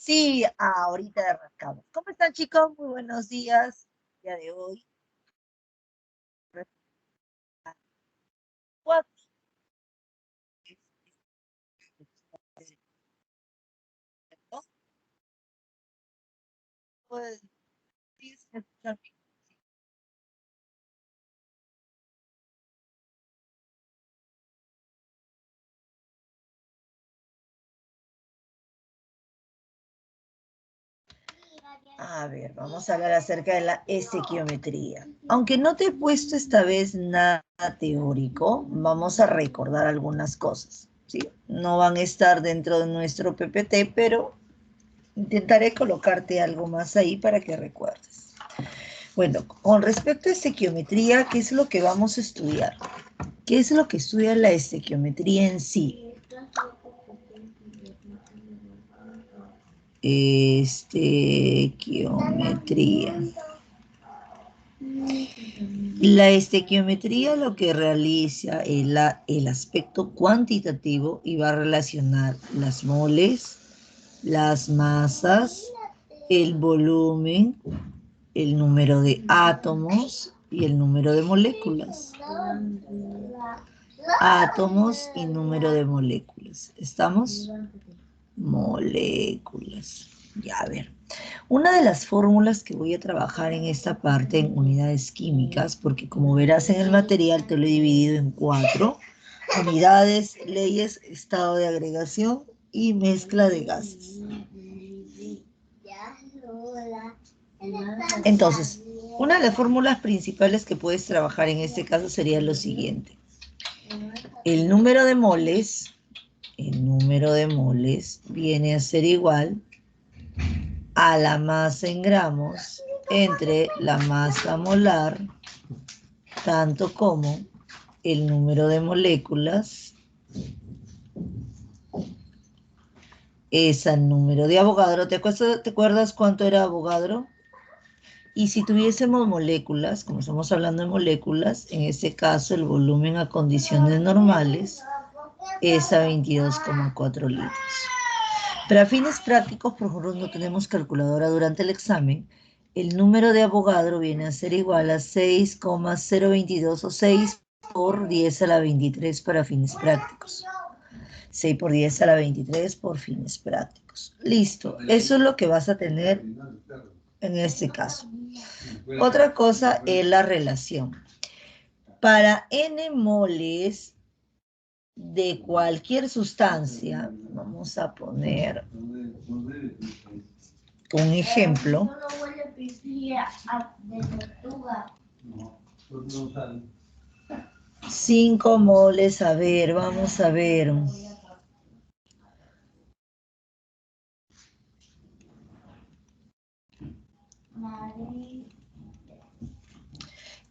Sí, ahorita arrancamos. ¿Cómo están, chicos? Muy buenos días. Día de hoy. Cuatro. Pues, sí, se escuchan bien. A ver, vamos a hablar acerca de la estequiometría. Aunque no te he puesto esta vez nada teórico, vamos a recordar algunas cosas, ¿sí? No van a estar dentro de nuestro PPT, pero intentaré colocarte algo más ahí para que recuerdes. Bueno, con respecto a estequiometría, ¿qué es lo que vamos a estudiar? ¿Qué es lo que estudia la estequiometría en sí? Estequiometría. La estequiometría lo que realiza es el aspecto cuantitativo y va a relacionar las moles, las masas, el volumen, el número de átomos y el número de moléculas. Átomos y número de moléculas. ¿Estamos? Moléculas. Ya, a ver. Una de las fórmulas que voy a trabajar en esta parte en unidades químicas, porque como verás en el material te lo he dividido en 4. Unidades, leyes, estado de agregación y mezcla de gases. Entonces, una de las fórmulas principales que puedes trabajar en este caso sería lo siguiente. El número de moles viene a ser igual a la masa en gramos entre la masa molar, tanto como el número de moléculas es el número de Avogadro. ¿Te acuerdas cuánto era Avogadro? Y si tuviésemos moléculas, como estamos hablando de moléculas, en este caso el volumen a condiciones normales es a 22,4 litros. Pero a fines prácticos, por ejemplo, no tenemos calculadora durante el examen, el número de Avogadro viene a ser igual a 6,022 o 6 por 10 a la 23 para fines prácticos. 6 por 10 a la 23 por fines prácticos. Listo, eso es lo que vas a tener en este caso. Otra cosa es la relación. Para n moles de cualquier sustancia, vamos a poner un ejemplo. 5 moles, a ver, vamos a ver.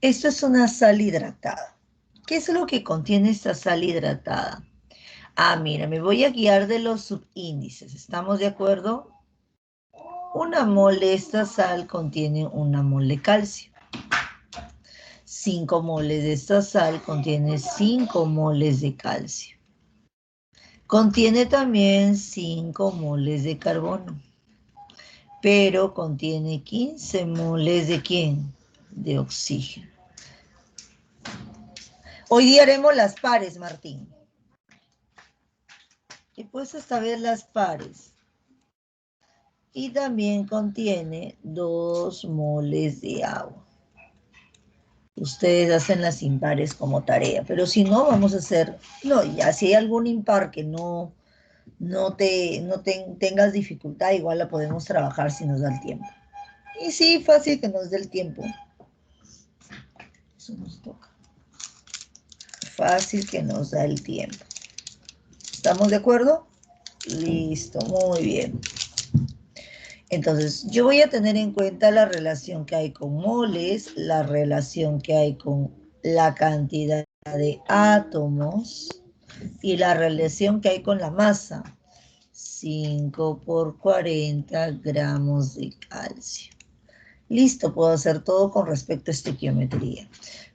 Esto es una sal hidratada. ¿Qué es lo que contiene esta sal hidratada? Ah, mira, me voy a guiar de los subíndices. ¿Estamos de acuerdo? Una mol de esta sal contiene una mol de calcio. 5 moles de esta sal contiene 5 moles de calcio. Contiene también 5 moles de carbono. Pero contiene 15 moles de ¿quién? De oxígeno. Hoy día haremos las pares, Martín. Y pues hasta ver las pares. Y también contiene 2 moles de agua. Ustedes hacen las impares como tarea, pero si no, vamos a hacer, no, ya si hay algún impar que tengas dificultad, igual la podemos trabajar si nos da el tiempo. Y sí, fácil que nos dé el tiempo. Eso nos toca. Fácil que nos da el tiempo. ¿Estamos de acuerdo? Listo, muy bien. Entonces, yo voy a tener en cuenta la relación que hay con moles, la relación que hay con la cantidad de átomos y la relación que hay con la masa. 5 por 40 gramos de calcio. Listo, puedo hacer todo con respecto a estequiometría.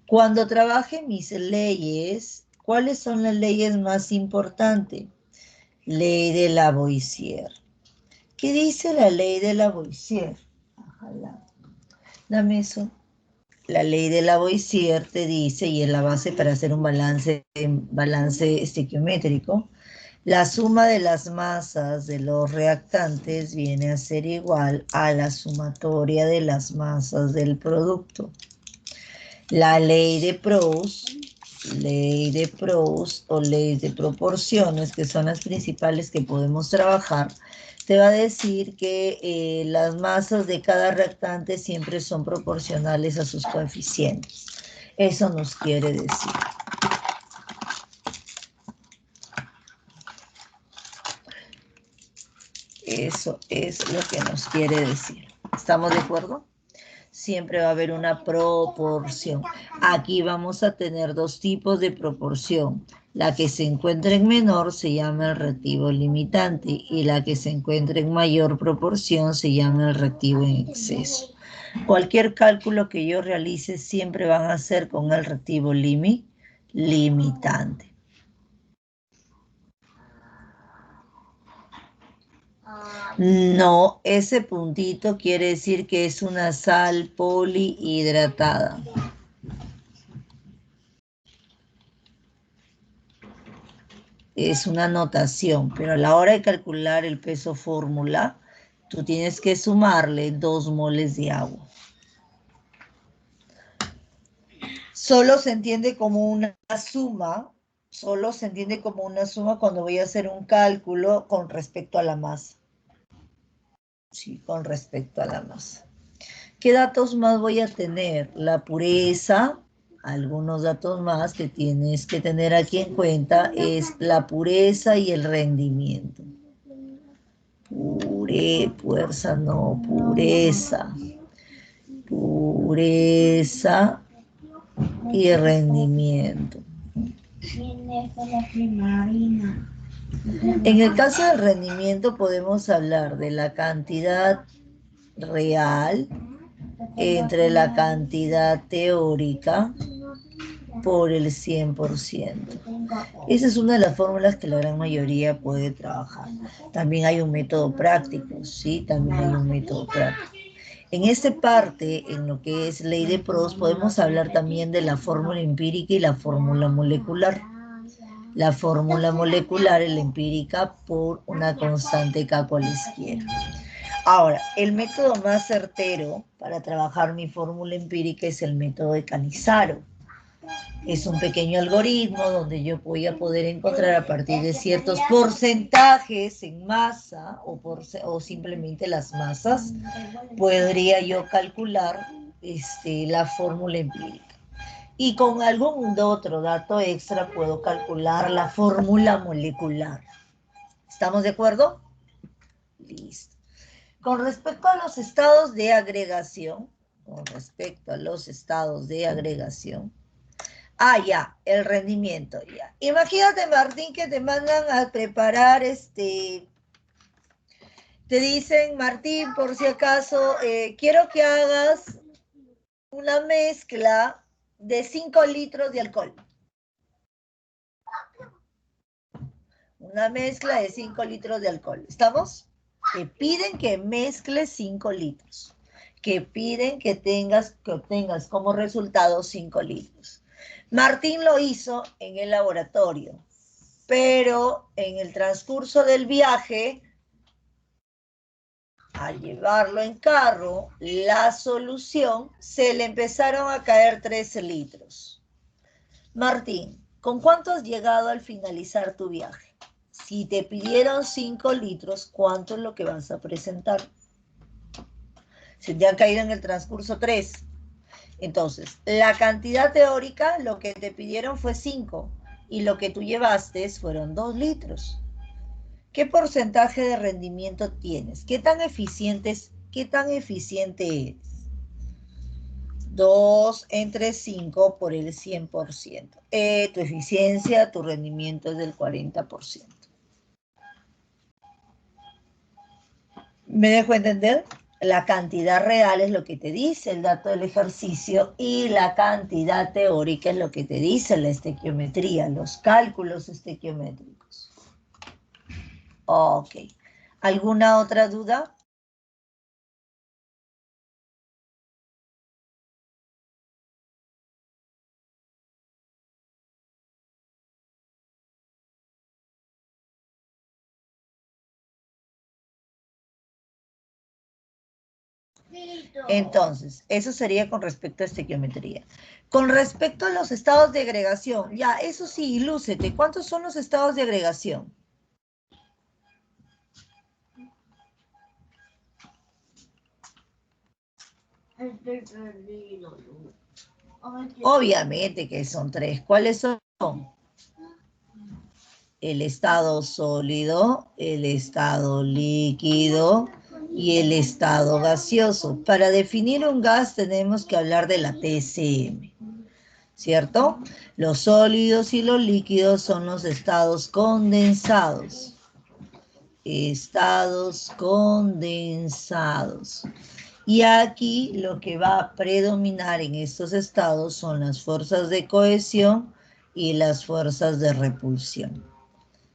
Cuando trabaje mis leyes, ¿cuáles son las leyes más importantes? Ley de Lavoisier. ¿Qué dice la ley de Lavoisier? Ojalá. Dame eso. La ley de Lavoisier te dice, y es la base para hacer un balance estequiométrico, la suma de las masas de los reactantes viene a ser igual a la sumatoria de las masas del producto. La ley de Proust o ley de proporciones, que son las principales que podemos trabajar, te va a decir que las masas de cada reactante siempre son proporcionales a sus coeficientes. Eso nos quiere decir. Eso es lo que nos quiere decir. ¿Estamos de acuerdo? Siempre va a haber una proporción. Aquí vamos a tener dos tipos de proporción. La que se encuentra en menor se llama el reactivo limitante y la que se encuentra en mayor proporción se llama el reactivo en exceso. Cualquier cálculo que yo realice siempre van a ser con el reactivo limitante. No, ese puntito quiere decir que es una sal polihidratada. Es una notación, pero a la hora de calcular el peso fórmula, tú tienes que sumarle 2 moles de agua. Solo se entiende como una suma, cuando voy a hacer un cálculo con respecto a la masa. Sí, con respecto a la masa. ¿Qué datos más voy a tener? La pureza, algunos datos más que tienes que tener aquí en cuenta es la pureza y el rendimiento. Pureza y rendimiento. En el caso del rendimiento podemos hablar de la cantidad real entre la cantidad teórica por el 100%. Esa es una de las fórmulas que la gran mayoría puede trabajar. También hay un método práctico, ¿sí? También hay un método práctico. En esta parte, en lo que es ley de Proust, podemos hablar también de la fórmula empírica y la fórmula molecular. La fórmula molecular es la empírica por una constante K cualesquiera. Ahora, el método más certero para trabajar mi fórmula empírica es el método de Cannizzaro. Es un pequeño algoritmo donde yo voy a poder encontrar a partir de ciertos porcentajes en masa o simplemente las masas, podría yo calcular la fórmula empírica. Y con algún otro dato extra puedo calcular la fórmula molecular. ¿Estamos de acuerdo? Listo. Con respecto a los estados de agregación, ya, el rendimiento, ya. Imagínate, Martín, que te mandan a preparar, te dicen, Martín, por si acaso, quiero que hagas una mezcla de 5 litros de alcohol. Una mezcla de 5 litros de alcohol. ¿Estamos? Te piden que mezcles 5 litros. Que piden que obtengas como resultado 5 litros. Martín lo hizo en el laboratorio, pero en el transcurso del viaje, al llevarlo en carro, la solución, se le empezaron a caer 13 litros. Martín, ¿con cuánto has llegado al finalizar tu viaje? Si te pidieron 5 litros, ¿cuánto es lo que vas a presentar? Se te han caído en el transcurso 3. Entonces, la cantidad teórica, lo que te pidieron fue 5 y lo que tú llevaste fueron 2 litros. ¿Qué porcentaje de rendimiento tienes? ¿Qué tan eficiente eres? 2 entre 5 por el 100%. Tu eficiencia, tu rendimiento es del 40%. ¿Me dejo entender? La cantidad real es lo que te dice el dato del ejercicio y la cantidad teórica es lo que te dice la estequiometría, los cálculos estequiométricos. Ok. ¿Alguna otra duda? Entonces, eso sería con respecto a estequiometría. Con respecto a los estados de agregación, ya, eso sí, ilúcete. ¿Cuántos son los estados de agregación? Obviamente que son tres. ¿Cuáles son? El estado sólido, el estado líquido y el estado gaseoso. Para definir un gas tenemos que hablar de la TCM, ¿cierto? Los sólidos y los líquidos son los estados condensados. Estados condensados. Y aquí lo que va a predominar en estos estados son las fuerzas de cohesión y las fuerzas de repulsión.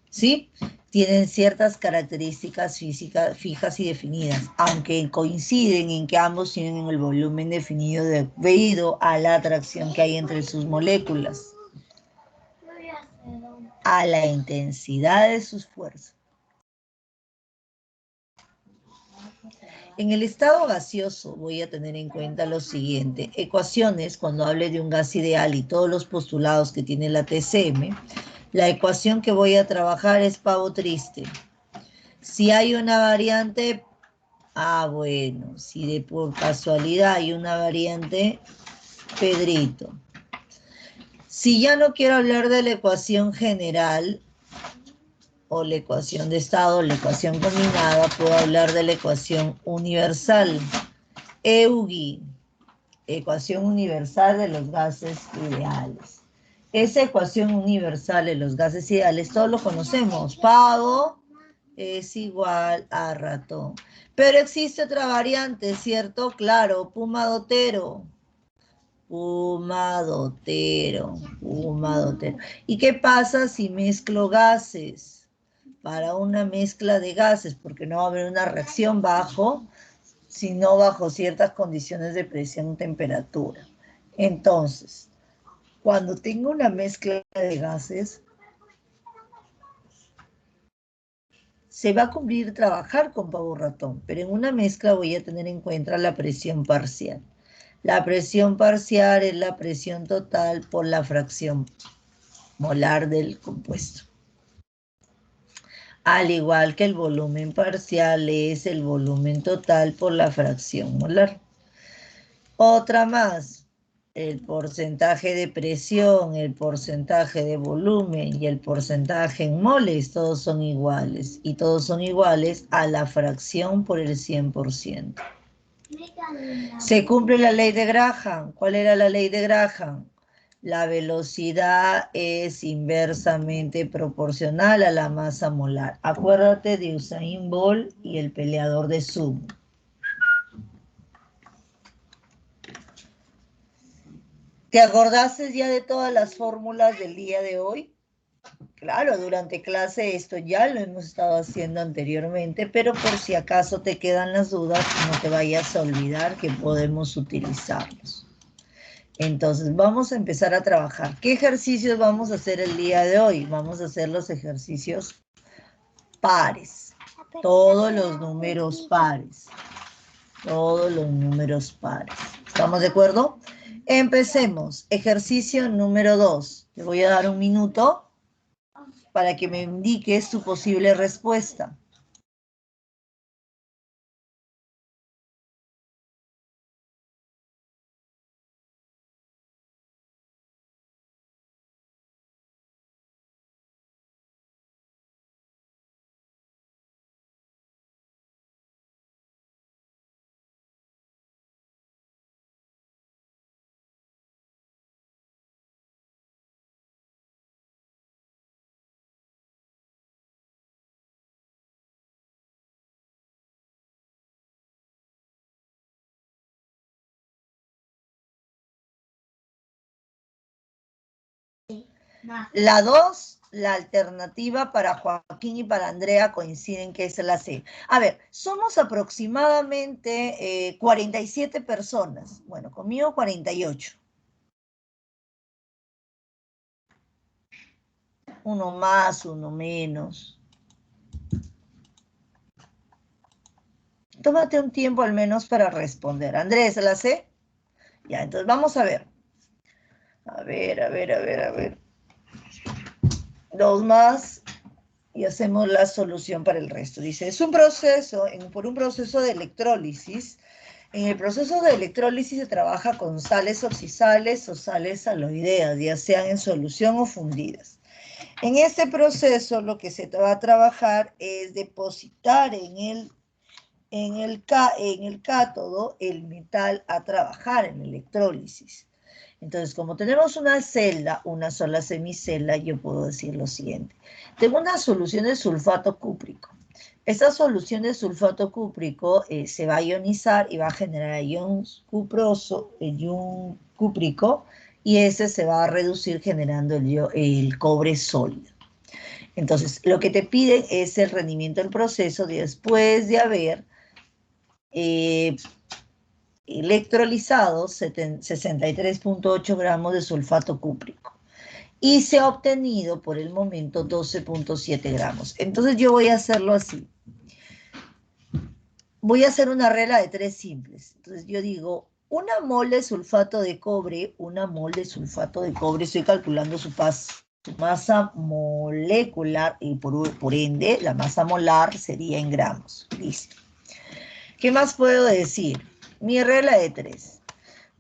¿Sí? Tienen ciertas características físicas fijas y definidas, aunque coinciden en que ambos tienen el volumen definido debido a la atracción que hay entre sus moléculas, a la intensidad de sus fuerzas. En el estado gaseoso voy a tener en cuenta lo siguiente. Ecuaciones, cuando hable de un gas ideal y todos los postulados que tiene la TCM, la ecuación que voy a trabajar es pavo triste. Si hay una variante, bueno, si de por casualidad hay una variante, Pedrito. Si ya no quiero hablar de la ecuación general, o la ecuación de estado, o la ecuación combinada, puedo hablar de la ecuación universal. EUGI, ecuación universal de los gases ideales. Esa ecuación universal de los gases ideales, todos lo conocemos. Pavo es igual a ratón. Pero existe otra variante, ¿cierto? Claro, Puma Dotero. Puma Dotero, Puma Dotero. ¿Y qué pasa si mezclo gases? Para una mezcla de gases, porque no va a haber una reacción bajo, sino bajo ciertas condiciones de presión y temperatura. Entonces, cuando tengo una mezcla de gases, se va a cumplir trabajar con pavo ratón, pero en una mezcla voy a tener en cuenta la presión parcial. La presión parcial es la presión total por la fracción molar del compuesto. Al igual que el volumen parcial es el volumen total por la fracción molar. Otra más, el porcentaje de presión, el porcentaje de volumen y el porcentaje en moles, todos son iguales. Y todos son iguales a la fracción por el 100%. Se cumple la ley de Graham. ¿Cuál era la ley de Graham? La velocidad es inversamente proporcional a la masa molar. Acuérdate de Usain Bolt y el peleador de sumo. ¿Te acordaste ya de todas las fórmulas del día de hoy? Claro, durante clase esto ya lo hemos estado haciendo anteriormente, pero por si acaso te quedan las dudas, no te vayas a olvidar que podemos utilizarlos. Entonces, vamos a empezar a trabajar. ¿Qué ejercicios vamos a hacer el día de hoy? Vamos a hacer los ejercicios pares. Todos los números pares. Todos los números pares. ¿Estamos de acuerdo? Empecemos. Ejercicio número 2. Te voy a dar un minuto para que me indiques tu posible respuesta. La 2 la alternativa para Joaquín y para Andrea coinciden que es la C. A ver, somos aproximadamente 47 personas. Bueno, conmigo 48. Uno más, uno menos. Tómate un tiempo al menos para responder. Andrés, ¿la C? Ya, entonces vamos a ver. A ver. Dos más y hacemos la solución para el resto. Dice, es un proceso, por un proceso de electrólisis. En el proceso de electrólisis se trabaja con sales oxisales o sales aloideas, ya sean en solución o fundidas. En este proceso lo que se va a trabajar es depositar en el cátodo el metal a trabajar en electrólisis. Entonces, como tenemos una celda, una sola semicelda, yo puedo decir lo siguiente. Tengo una solución de sulfato cúprico. Esta solución de sulfato cúprico se va a ionizar y va a generar ion cuproso, el ion cúprico, y ese se va a reducir generando el cobre sólido. Entonces, lo que te piden es el rendimiento del proceso después de haber electrolizado 63.8 gramos de sulfato cúprico y se ha obtenido por el momento 12.7 gramos. Entonces yo voy a hacerlo así. Voy a hacer una regla de 3 simples. Entonces yo digo, una mol de sulfato de cobre, estoy calculando su masa molecular y por ende la masa molar sería en gramos. Listo. ¿Qué más puedo decir? Mi regla de 3.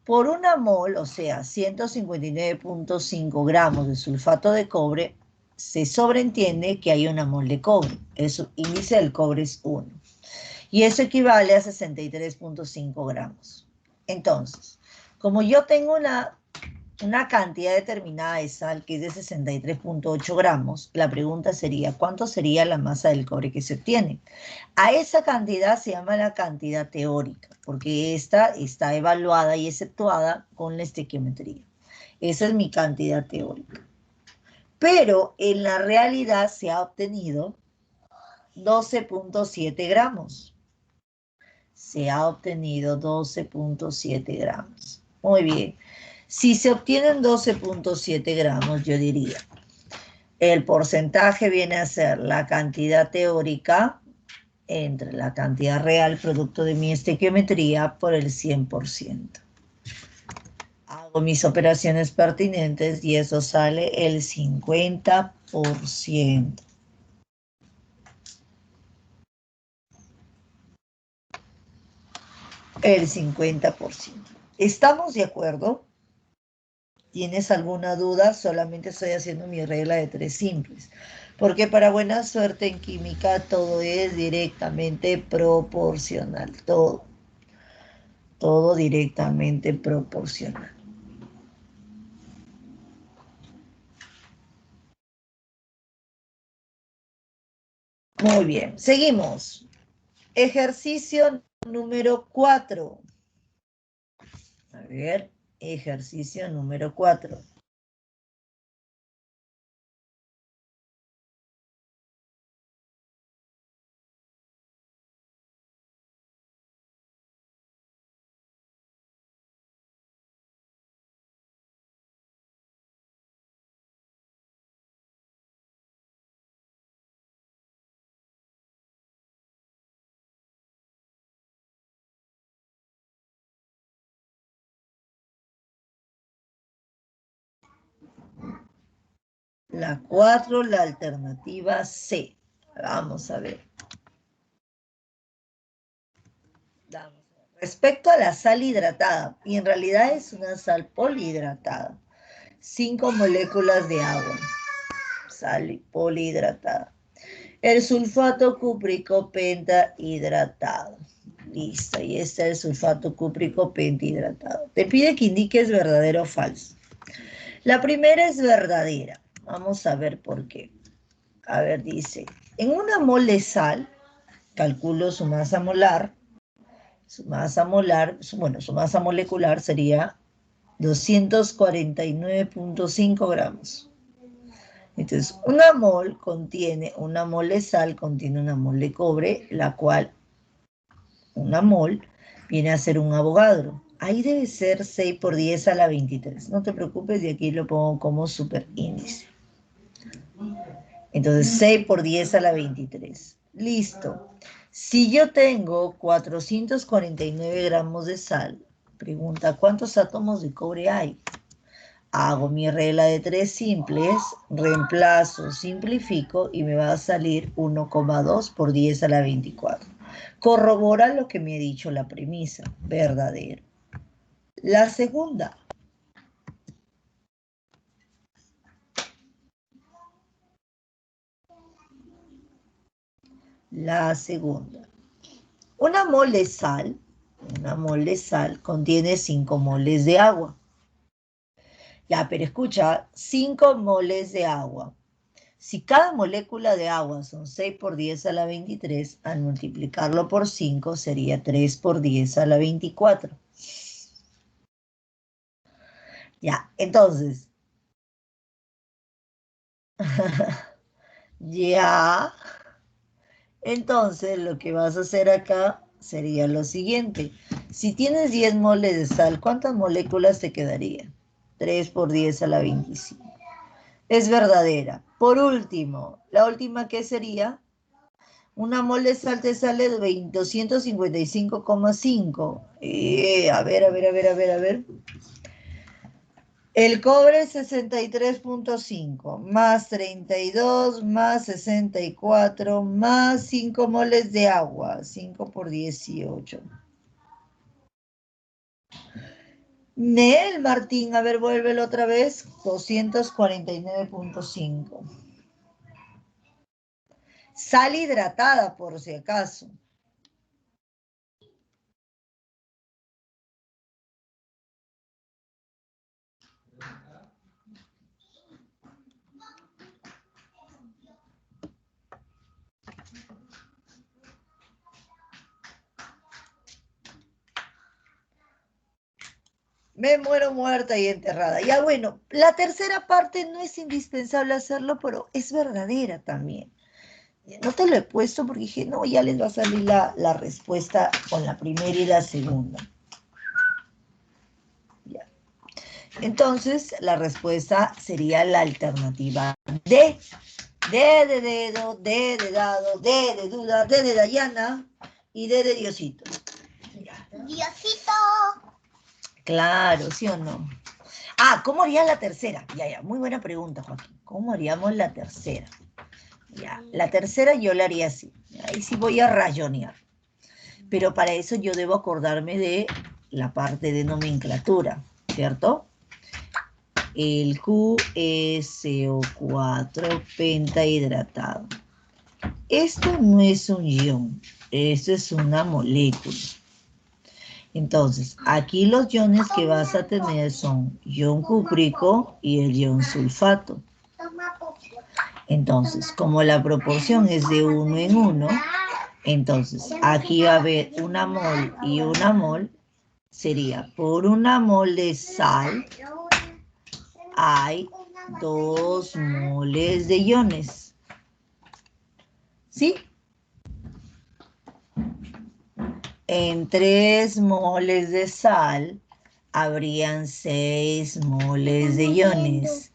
Por una mol, o sea, 159.5 gramos de sulfato de cobre, se sobreentiende que hay una mol de cobre. El índice del cobre es 1. Y eso equivale a 63.5 gramos. Entonces, como yo tengo una cantidad determinada de sal que es de 63.8 gramos, la pregunta sería, ¿cuánto sería la masa del cobre que se obtiene? A esa cantidad se llama la cantidad teórica, porque esta está evaluada y exceptuada con la estequiometría. Esa es mi cantidad teórica. Pero en la realidad se ha obtenido 12.7 gramos. Se ha obtenido 12.7 gramos. Muy bien. Si se obtienen 12.7 gramos, yo diría, el porcentaje viene a ser la cantidad teórica entre la cantidad real producto de mi estequiometría por el 100%. Hago mis operaciones pertinentes y eso sale el 50%. El 50%. ¿Estamos de acuerdo? ¿Tienes alguna duda? Solamente estoy haciendo mi regla de 3 simples. Porque para buena suerte en química todo es directamente proporcional. Todo directamente proporcional. Muy bien, seguimos. Ejercicio número 4. A ver, ejercicio número 4. La 4, la alternativa C. Vamos a ver. Respecto a la sal hidratada, y en realidad es una sal polihidratada, 5 moléculas de agua, sal polihidratada. El sulfato cúprico pentahidratado. Listo, ahí está el sulfato cúprico pentahidratado. Te pide que indiques verdadero o falso. La primera es verdadera. Vamos a ver por qué. A ver, dice, en una mol de sal, calculo su masa molar, su masa molecular sería 249.5 gramos. Entonces, una mol de sal contiene una mol de cobre, la cual, una mol, viene a ser un Avogadro. Ahí debe ser 6 por 10 a la 23. No te preocupes, y aquí lo pongo como superíndice. Entonces, 6 por 10 a la 23. Listo. Si yo tengo 449 gramos de sal, pregunta, ¿cuántos átomos de cobre hay? Hago mi regla de 3 simples, reemplazo, simplifico y me va a salir 1,2 por 10 a la 24. Corrobora lo que me ha dicho la premisa, verdadero. La segunda. La segunda. Una mol de sal contiene 5 moles de agua. Ya, pero escucha, 5 moles de agua. Si cada molécula de agua son 6 por 10 a la 23, al multiplicarlo por 5 sería 3 por 10 a la 24. Ya, entonces, ya, entonces lo que vas a hacer acá sería lo siguiente. Si tienes 10 moles de sal, ¿cuántas moléculas te quedarían? 3 por 10 a la 25. Es verdadera. Por último, la última, ¿qué sería? Una mol de sal te sale de 255,5. A ver. El cobre 63,5 más 32 más 64 más 5 moles de agua. 5 por 18. Nel Martín, a ver, vuélvelo otra vez. 249,5. Sal hidratada, por si acaso. Me muero muerta y enterrada. Ya bueno, la tercera parte no es indispensable hacerlo, pero es verdadera también. No te lo he puesto porque dije, no, ya les va a salir la respuesta con la primera y la segunda. Ya. Entonces, la respuesta sería la alternativa D. D de dedo, D de dado, D de duda, D de Dayana y D de Diosito. Ya. Diosito. Claro, ¿sí o no? Ah, ¿cómo haría la tercera? Ya, muy buena pregunta, Joaquín. ¿Cómo haríamos la tercera? Ya, la tercera yo la haría así. Ahí sí voy a rayonear. Pero para eso yo debo acordarme de la parte de nomenclatura, ¿cierto? El QSO4 pentahidratado. Esto no es un ion, esto es una molécula. Entonces, aquí los iones que vas a tener son ion cúprico y el ion sulfato. Entonces, como la proporción es de 1 en 1, entonces aquí va a haber una mol y una mol. Sería por una mol de sal hay 2 moles de iones. ¿Sí? En 3 moles de sal habrían 6 moles de iones.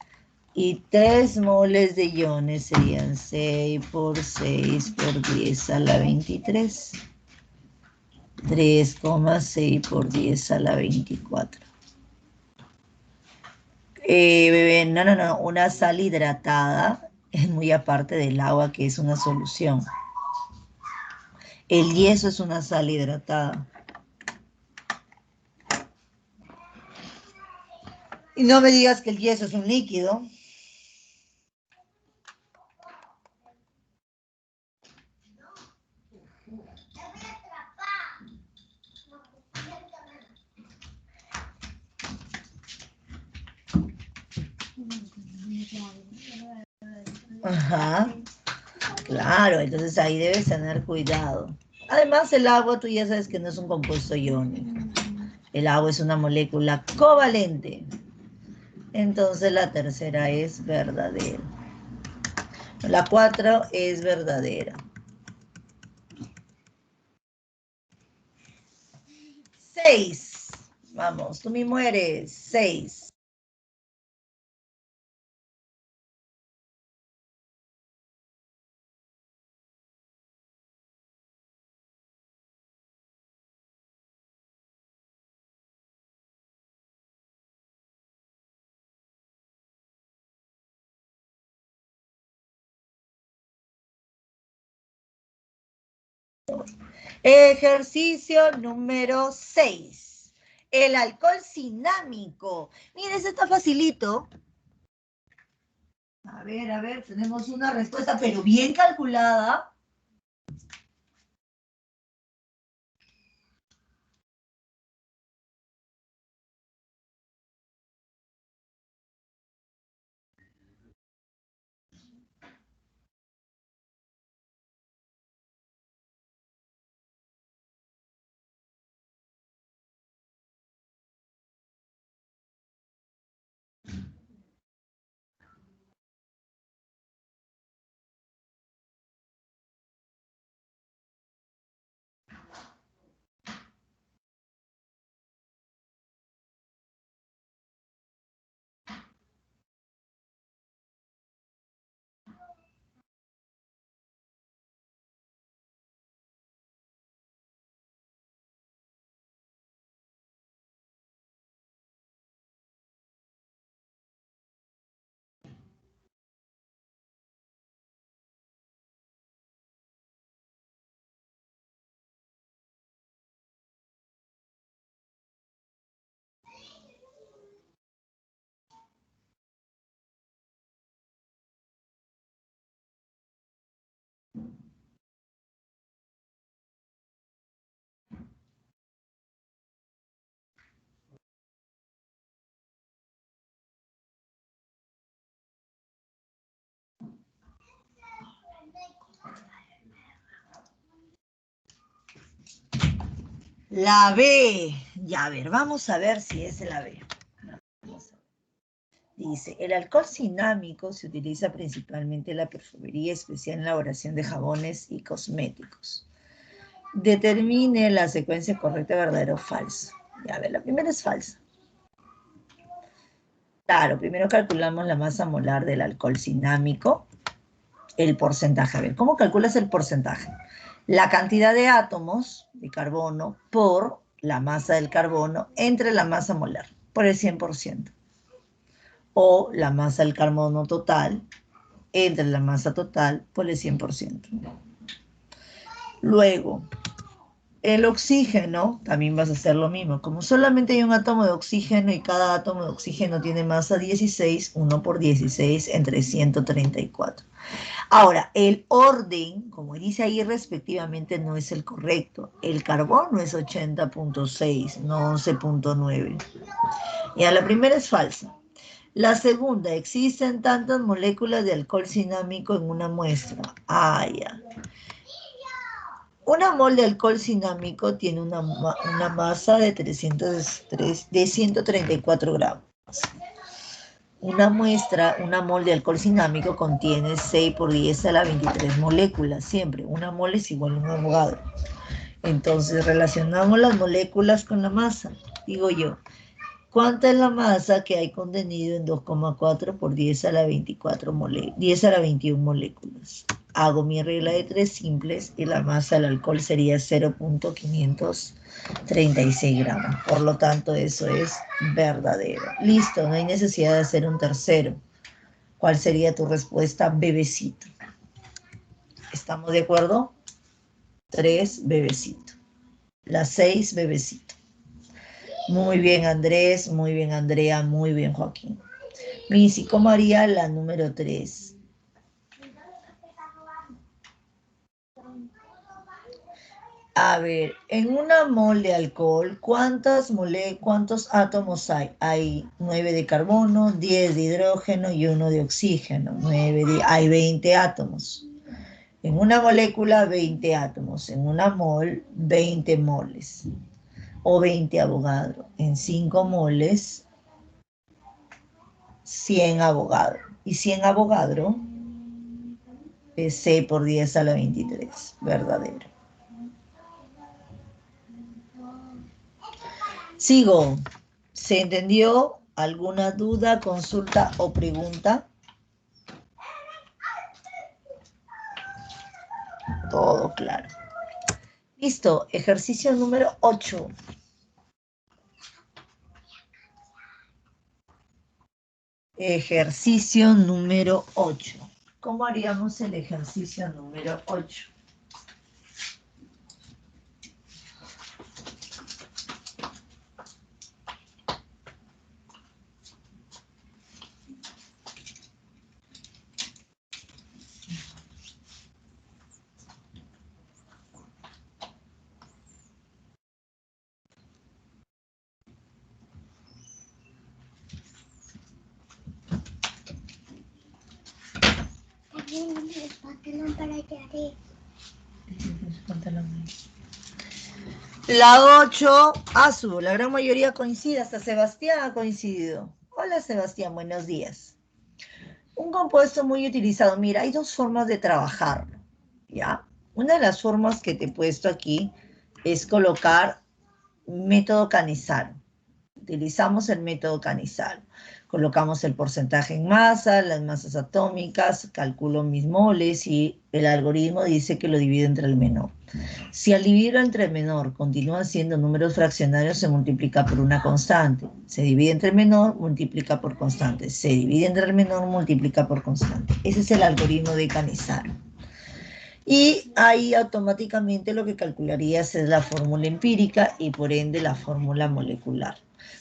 Y 3 moles de iones serían 6 por 6 por 10 a la 23. 3,6 por 10 a la 24. Bebé, no. Una sal hidratada es muy aparte del agua, que es una solución. El yeso es una sal hidratada. Y no me digas que el yeso es un líquido. Ajá. Claro, entonces ahí debes tener cuidado. Además, el agua, tú ya sabes que no es un compuesto iónico. El agua es una molécula covalente. Entonces la tercera es verdadera. La 4 es verdadera. 6. Vamos, tú mismo eres. 6. Ejercicio número 6. El alcohol cinámico. Miren, ese está facilito. A ver, tenemos una respuesta, pero bien calculada. La B. Ya, a ver, vamos a ver si es la B. Dice, el alcohol cinámico se utiliza principalmente en la perfumería, especial en la elaboración de jabones y cosméticos. Determine la secuencia correcta, verdadero o falso. Ya, a ver, la primera es falsa. Claro, primero calculamos la masa molar del alcohol cinámico, el porcentaje. A ver, ¿cómo calculas el porcentaje? La cantidad de átomos de carbono por la masa del carbono entre la masa molar, por el 100%. O la masa del carbono total entre la masa total por el 100%. Luego, el oxígeno, también vas a hacer lo mismo. Como solamente hay un átomo de oxígeno y cada átomo de oxígeno tiene masa 16, 1 por 16 entre 134. Ahora, el orden, como dice ahí respectivamente, no es el correcto. El carbono es 80.6, no 11.9. Ya, la primera es falsa. La segunda, existen tantas moléculas de alcohol cinámico en una muestra. Ah, ya. Una mol de alcohol cinámico tiene una masa de 134 gramos. Una mol de alcohol cinámico contiene 6 por 10 a la 23 moléculas, siempre. Una mol es igual a un Avogadro. Entonces, relacionamos las moléculas con la masa. Digo yo, ¿cuánta es la masa que hay contenido en 2,4 por 10 a la 10 a la 21 moléculas? Hago mi regla de 3 simples y la masa del alcohol sería 0.536 gramos. Por lo tanto, eso es verdadero. Listo, no hay necesidad de hacer un tercero. ¿Cuál sería tu respuesta? Bebecito. ¿Estamos de acuerdo? 3, bebecito. La 6, bebecito. Muy bien, Andrés, muy bien, Andrea, muy bien, Joaquín. Missy, ¿cómo haría la número 3? A ver, en una mol de alcohol, ¿cuántos átomos hay? Hay 9 de carbono, 10 de hidrógeno y 1 de oxígeno. Hay 20 átomos. En una molécula, 20 átomos. En una mol, 20 moles. O 20 Avogadro. En 5 moles, 100 Avogadro. Y 100 Avogadro Es 6 por 10 a la 23, verdadero. Sigo. ¿Se entendió? ¿Alguna duda, consulta o pregunta? Todo claro. Listo, ejercicio número 8. Ejercicio número 8. ¿Cómo haríamos el ejercicio número 8? La 8, azul, la gran mayoría coincide, hasta Sebastián ha coincidido. Hola Sebastián, buenos días. Un compuesto muy utilizado, mira, hay dos formas de trabajarlo, ¿ya? Una de las formas que te he puesto aquí es colocar método Cannizzaro. Utilizamos el método Cannizzaro. Colocamos el porcentaje en masa, las masas atómicas, calculo mis moles y el algoritmo dice que lo divide entre el menor. Si al dividirlo entre el menor continúan siendo números fraccionarios, se multiplica por una constante. Se divide entre el menor, multiplica por constante. Se divide entre el menor, multiplica por constante. Ese es el algoritmo de Cannizzaro. Y ahí automáticamente lo que calcularías es la fórmula empírica y por ende la fórmula molecular.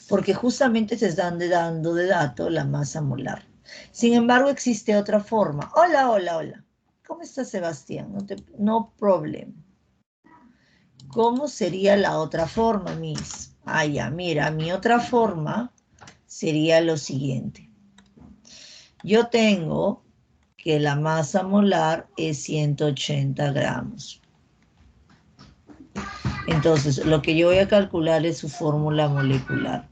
Porque justamente se están dando de dato la masa molar. Sin embargo, existe otra forma. Hola, hola, hola. ¿Cómo estás, Sebastián? No problem. ¿Cómo sería la otra forma, Miss? Ah, ya, mira, mi otra forma sería lo siguiente. Yo tengo que la masa molar es 180 gramos. Entonces, lo que yo voy a calcular es su fórmula molecular.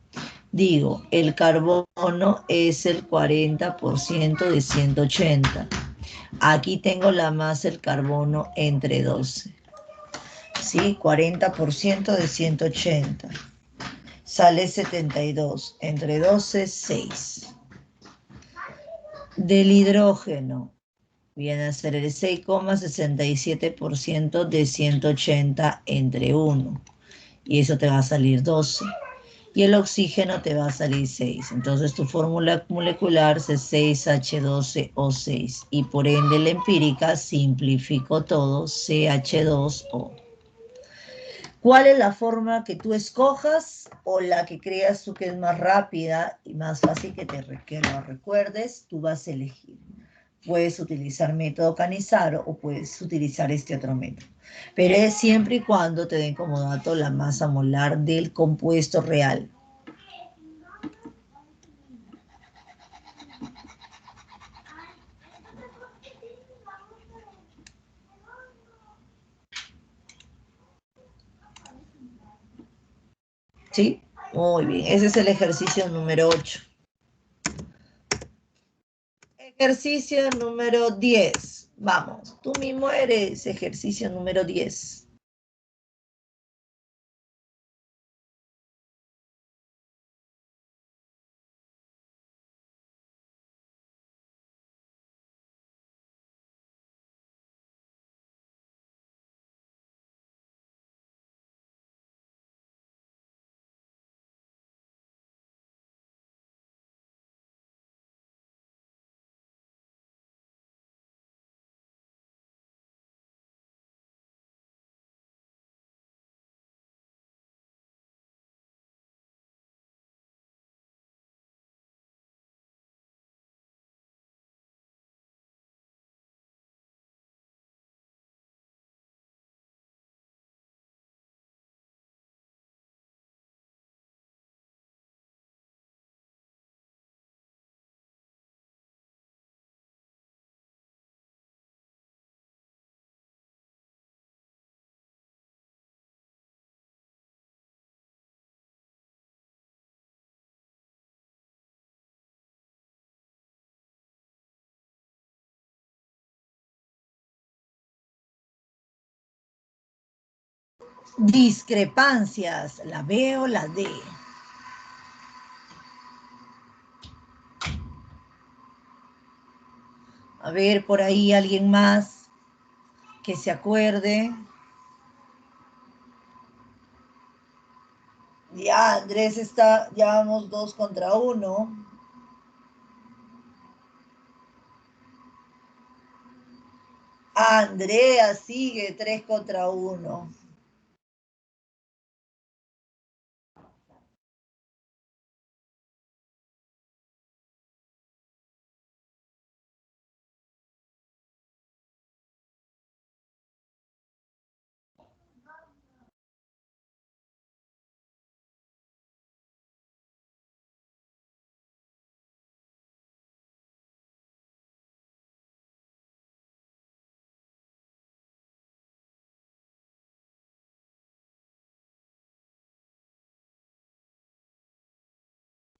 Digo, el carbono es el 40% de 180. Aquí tengo la masa del carbono entre 12. ¿Sí? 40% de 180. Sale 72. Entre 12, 6. Del hidrógeno viene a ser el 6,67% de 180 entre 1. Y eso te va a salir 12. Y el oxígeno te va a salir 6. Entonces tu fórmula molecular es 6H12O6. Y por ende la empírica simplifico todo, CH2O. ¿Cuál es la forma que tú escojas o la que creas tú que es más rápida y más fácil que lo recuerdes? Tú vas a elegir. Puedes utilizar método Cannizzaro o puedes utilizar este otro método. Pero es siempre y cuando te den como dato la masa molar del compuesto real. ¿Sí? Muy bien. Ese es el ejercicio número 8. Ejercicio número 10. Vamos, tú mismo eres ejercicio número 10. Discrepancias, ¿la B o la D? A ver, por ahí alguien más que se acuerde. Ya, Andrés está, ya vamos 2-1. Andrea sigue 3-1.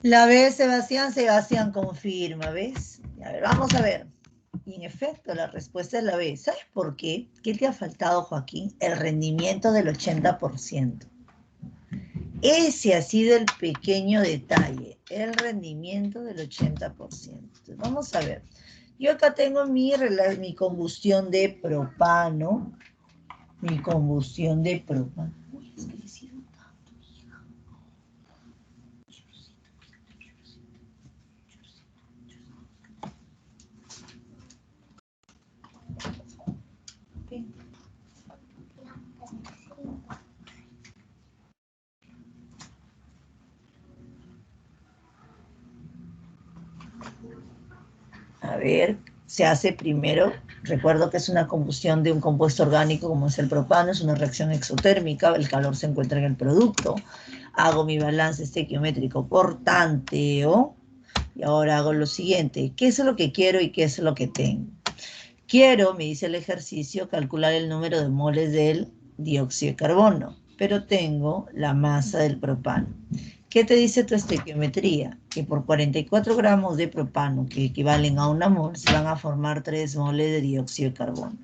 La B, Sebastián, Sebastián confirma, ¿ves? A ver, vamos a ver. Y en efecto, la respuesta es la B. ¿Sabes por qué? ¿Qué te ha faltado, Joaquín? El rendimiento del 80%. Ese ha sido el pequeño detalle, el rendimiento del 80%. Entonces, vamos a ver. Yo acá tengo mi combustión de propano. Mi combustión de propano. Uy, es que he sido tanto, hija. A ver, se hace primero, recuerdo que es una combustión de un compuesto orgánico como es el propano, es una reacción exotérmica, el calor se encuentra en el producto, hago mi balance estequiométrico por tanteo, y ahora hago lo siguiente, ¿qué es lo que quiero y qué es lo que tengo? Quiero, me dice el ejercicio, calcular el número de moles del dióxido de carbono, pero tengo la masa del propano. ¿Qué te dice tu estequiometría? Que por 44 gramos de propano, que equivalen a 1 mol, se van a formar 3 moles de dióxido de carbono.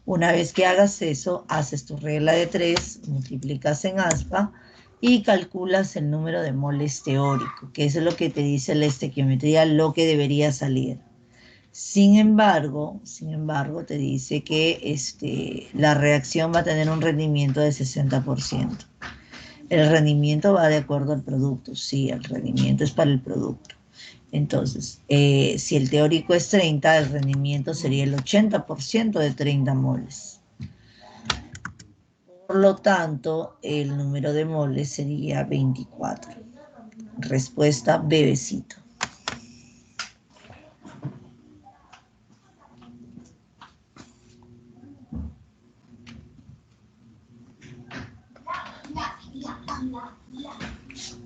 Una vez que hagas eso, haces tu regla de 3, multiplicas en aspa y calculas el número de moles teórico, que es lo que te dice la estequiometría, lo que debería salir. Sin embargo, te dice que la reacción va a tener un rendimiento de 60%. El rendimiento va de acuerdo al producto, sí, el rendimiento es para el producto. Entonces, si el teórico es 30, el rendimiento sería el 80% de 30 moles. Por lo tanto, el número de moles sería 24. Respuesta, bebecito.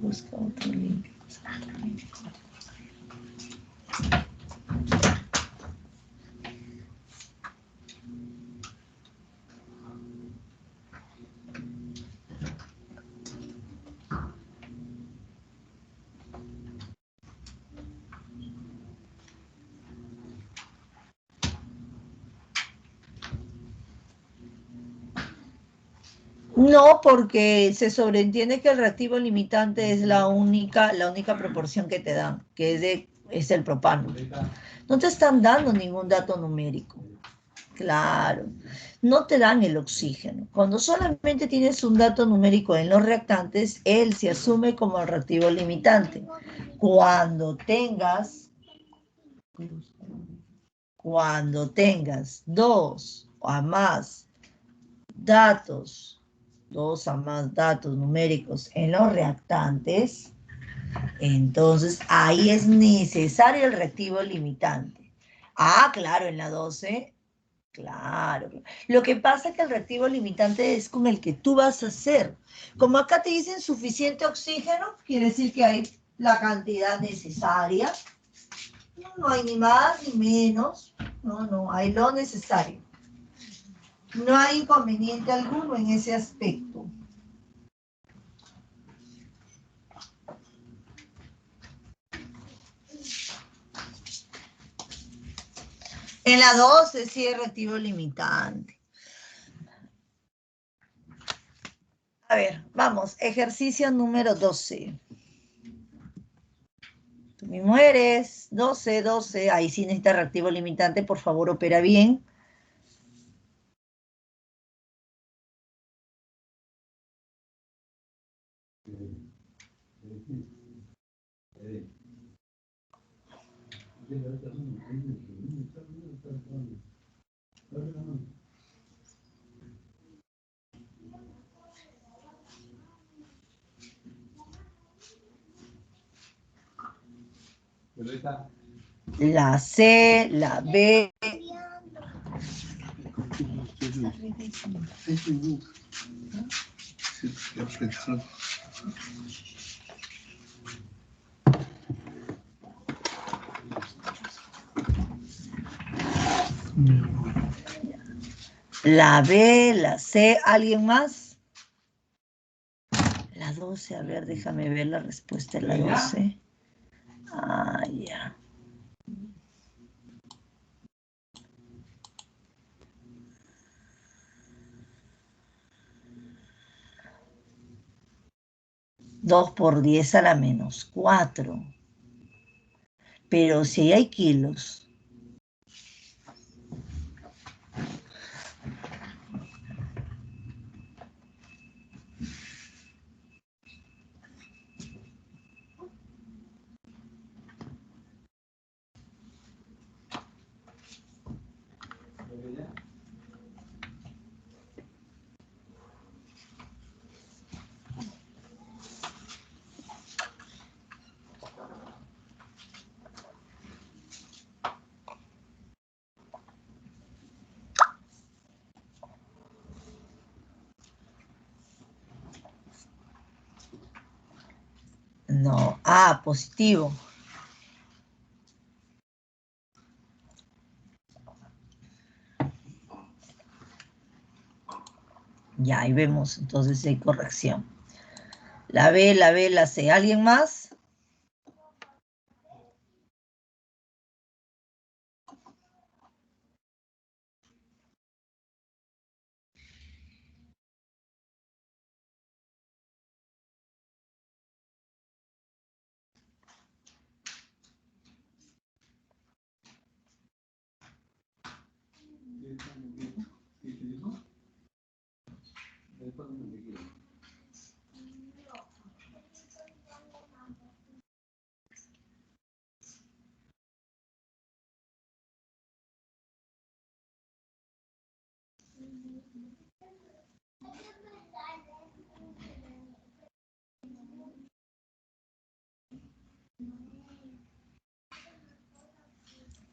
Busca otro link. No, porque se sobreentiende que el reactivo limitante es la única proporción que te dan, es el propano. No te están dando ningún dato numérico. Claro, no te dan el oxígeno. Cuando solamente tienes un dato numérico en los reactantes, él se asume como el reactivo limitante. Cuando tengas, dos o más datos, numéricos en los reactantes, entonces ahí es necesario el reactivo limitante. Ah, claro, en la 12, claro. Lo que pasa es que el reactivo limitante es con el que tú vas a hacer. Como acá te dicen suficiente oxígeno, quiere decir que hay la cantidad necesaria. No hay ni más ni menos. No, hay lo necesario. No hay inconveniente alguno en ese aspecto. En la 12 sí es reactivo limitante. ver, vamos, ejercicio número 12. Tú mismo eres, 12, 12, ahí sí necesita reactivo limitante, por favor opera bien. La C, la B. La B, la C, ¿alguien más? La 12, a ver, déjame ver la respuesta de la 12. Ah, ya. Dos por 10 a la menos 4. Pero si hay kilos. No, positivo. Ya, ahí vemos, entonces hay corrección. La B, la B, la C. ¿Alguien más?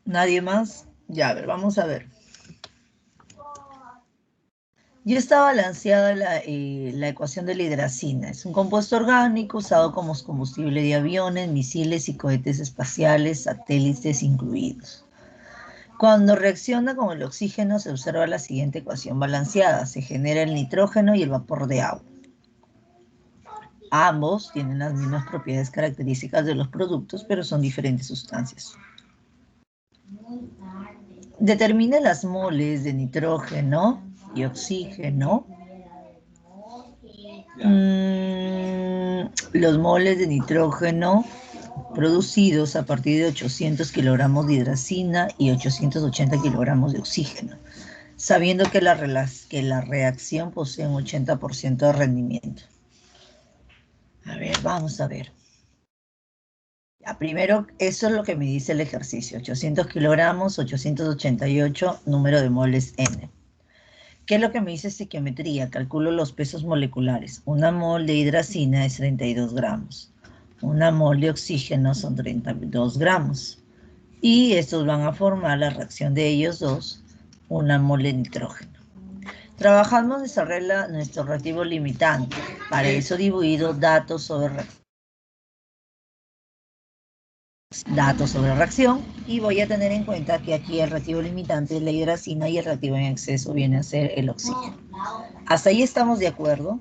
¿Nadie más? Ya, a ver, vamos a ver. Ya está balanceada la ecuación de la hidracina. Es un compuesto orgánico usado como combustible de aviones, misiles y cohetes espaciales, satélites incluidos. Cuando reacciona con el oxígeno se observa la siguiente ecuación balanceada. Se genera el nitrógeno y el vapor de agua. Ambos tienen las mismas propiedades características de los productos, pero son diferentes sustancias. Determina las moles de nitrógeno y oxígeno. Los moles de nitrógeno producidos a partir de 800 kilogramos de hidracina y 880 kilogramos de oxígeno, sabiendo que la reacción posee un 80% de rendimiento. A ver, vamos a ver. Ya, primero, eso es lo que me dice el ejercicio. 800 kilogramos, 888, número de moles N. ¿Qué es lo que me dice estequiometría? Calculo los pesos moleculares. Una mol de hidracina es 32 gramos. Una mol de oxígeno son 32 gramos. Y estos van a formar la reacción de ellos dos, una mol de nitrógeno. Trabajamos nuestro reactivo limitante. Para eso dividido datos sobre reacción, y voy a tener en cuenta que aquí el reactivo limitante es la hidracina y el reactivo en exceso viene a ser el oxígeno. ¿Hasta ahí estamos de acuerdo?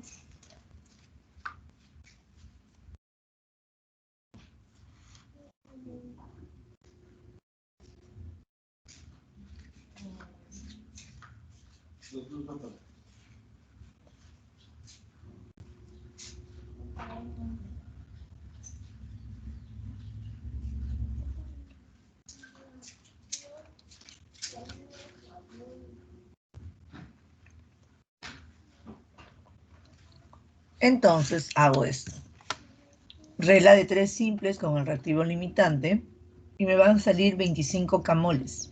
Entonces hago esto. Regla de 3 simples con el reactivo limitante. Y me van a salir 25 moles.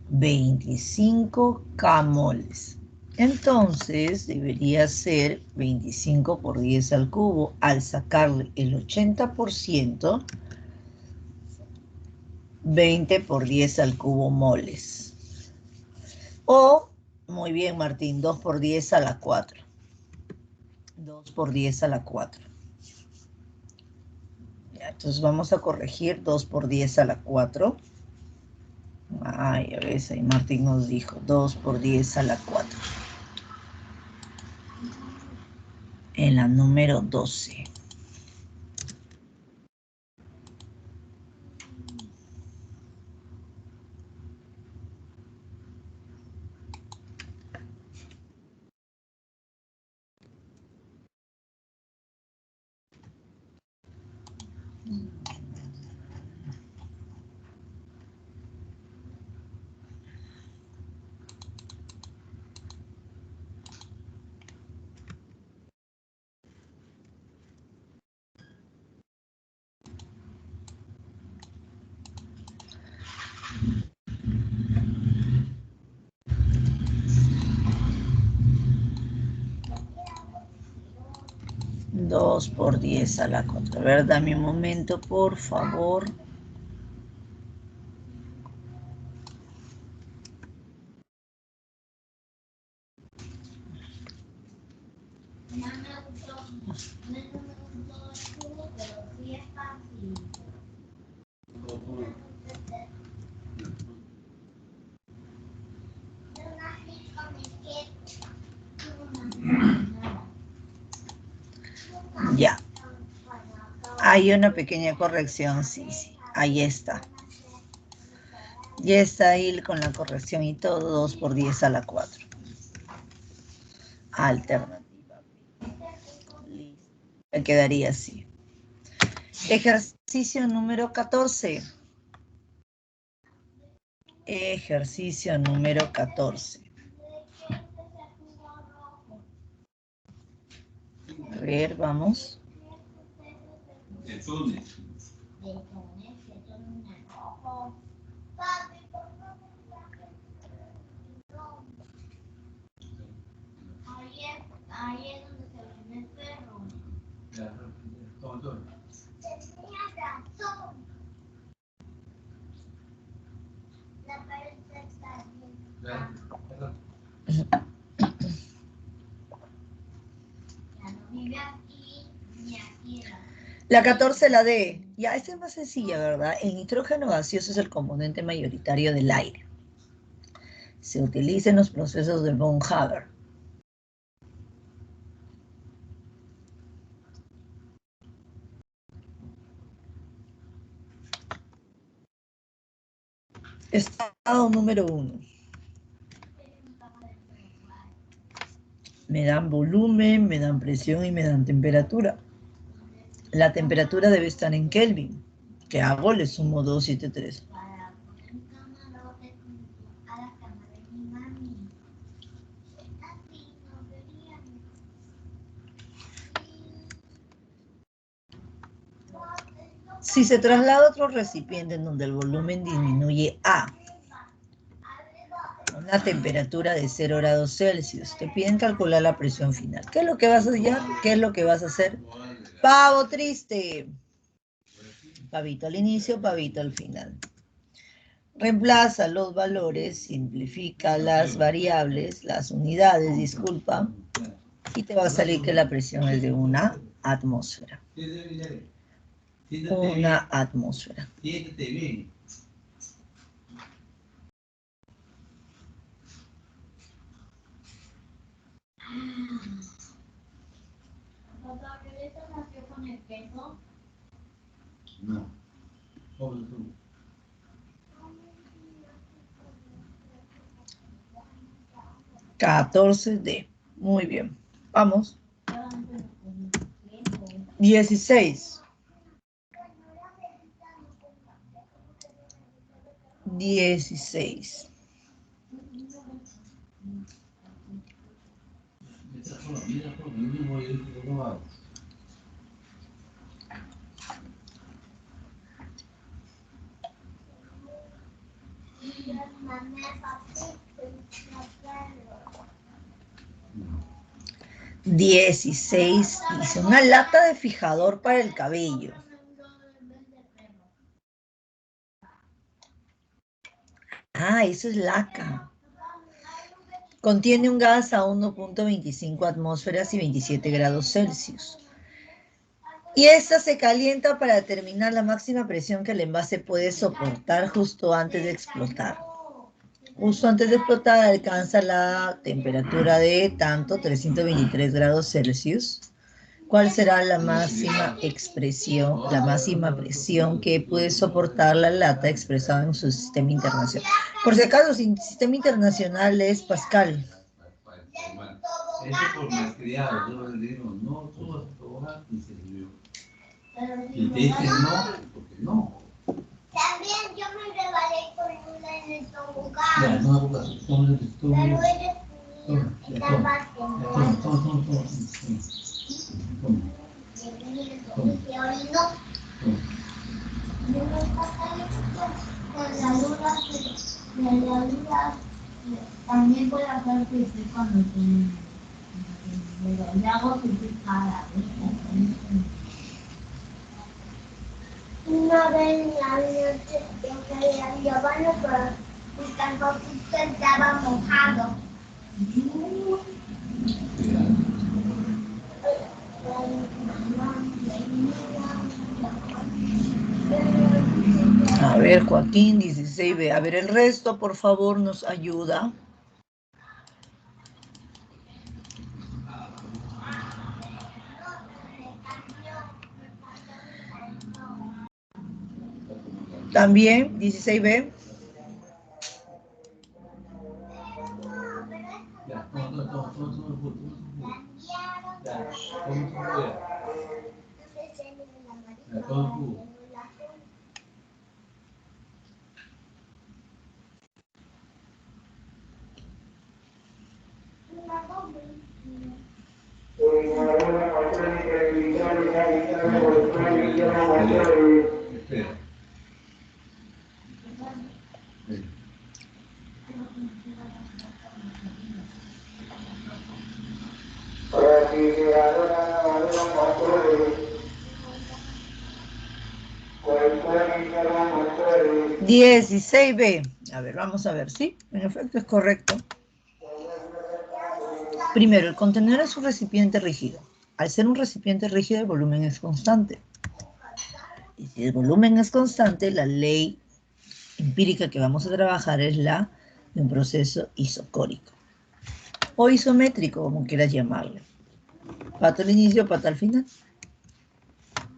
25 moles. Entonces debería ser 25 por 10 al cubo. Al sacarle el 80%, 20 por 10 al cubo moles. O, muy bien Martín, 2 por 10 a la 4. 2 por 10 a la 4. Ya, entonces vamos a corregir 2 por 10 a la 4. Ay, a ver, ahí Martín nos dijo 2 por 10 a la 4. En la número 12. Dos por 10 a la 4. A ver, dame un momento, por favor. Ya. Hay una pequeña corrección, sí, sí. Ahí está. Ya está ahí con la corrección y todo, 2 por 10 a la 4. Alternativa. Listo. Me quedaría así. Ejercicio número 14. Ejercicio número 14. A ver, vamos. Ahí es donde se viene el perro. Tenía razón. La pared está bien. Ya no vive aquí ni aquí. La 14, la D. Ya, esta es más sencilla, ¿verdad? El nitrógeno gaseoso es el componente mayoritario del aire. Se utiliza en los procesos de von Haber. Estado número 1. Me dan volumen, me dan presión y me dan temperatura. La temperatura debe estar en Kelvin. ¿Qué hago? Le sumo 273. Si se traslada a otro recipiente en donde el volumen disminuye a una temperatura de 0 grados Celsius, te piden calcular la presión final. ¿Qué es lo que vas a hacer? ¿Qué es lo que vas a hacer? Pavo triste. Pavito al inicio, pavito al final. Reemplaza los valores, simplifica las variables, las unidades, disculpa, y te va a salir que la presión es de una atmósfera. Una atmósfera. Papá, ¿qué esto nació con el queso? No. 14D. Muy bien. Vamos. 16. 16. Mamá, papi, 16. Dice, una lata de fijador para el cabello. Ah, eso es laca. Contiene un gas a 1.25 atmósferas y 27 grados Celsius. Y esta se calienta para determinar la máxima presión que el envase puede soportar justo antes de explotar. Justo antes de explotar alcanza la temperatura de tanto, 323 grados Celsius. ¿Cuál será la máxima expresión, la máxima presión que puede soportar la lata expresada en su sistema internacional? Por si acaso, su sistema internacional es Pascal. Eso por malcriado, yo le digo, no, tú vas a trabajar, dice yo. Y te dice no, porque no. También yo me rebalé con una en el tobogán. Ya, no hago caso, toma el estómago. Pero eres mío, está más Toma. Y ahora no. Yo me pasé con la luna, de la luna. También puede hacer pipí cuando le hago pipí cada vez. Una vez en la noche yo quería ir al baño, pero mi calzoncito estaba mojado. A ver, Joaquín, 16B. A ver, el resto, por favor, nos ayuda. También, 16B. Ya, toma. Espera. Dieciséis B. A ver, vamos a ver, ¿sí? En efecto es correcto. Primero, el contenedor es un recipiente rígido. Al ser un recipiente rígido, el volumen es constante. Y si el volumen es constante, la ley empírica que vamos a trabajar es la de un proceso isocórico. O isométrico, como quieras llamarle. Pata al inicio, pata al final.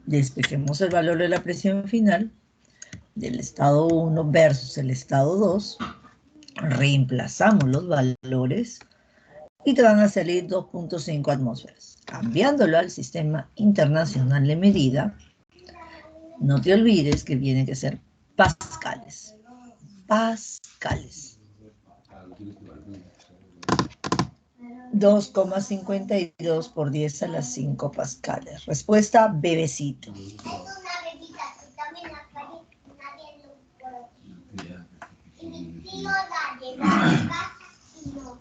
Despejemos el valor de la presión final del estado 1 versus el estado 2. Reemplazamos los valores y te van a salir 2.5 atmósferas. Cambiándolo al sistema internacional de medida, no te olvides que tiene que ser pascales. Pascales. 2,52 por 10 a las 5 pascales. Respuesta, bebecito. Tengo una bebita que también nadie lo conoce. Y mi tío la llevó a la casa y no.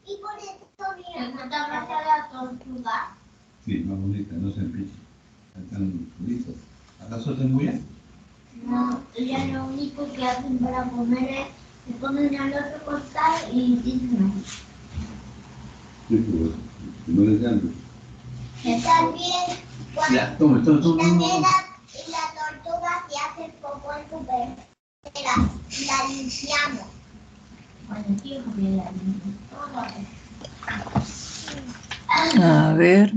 Y por eso viene a la tortuga. Sí, más bonita, no se empieza. Están listos. ¿Acaso están muy bien? No, ella lo único que hacen para comer es se ponen al otro costado y dicen así. Sí, pues, no les dan. Están bien. Ya, toma. Y también la tortuga que hace poco en su pecera, la limpiamos. Bueno, tío, que la limpiamos. A ver.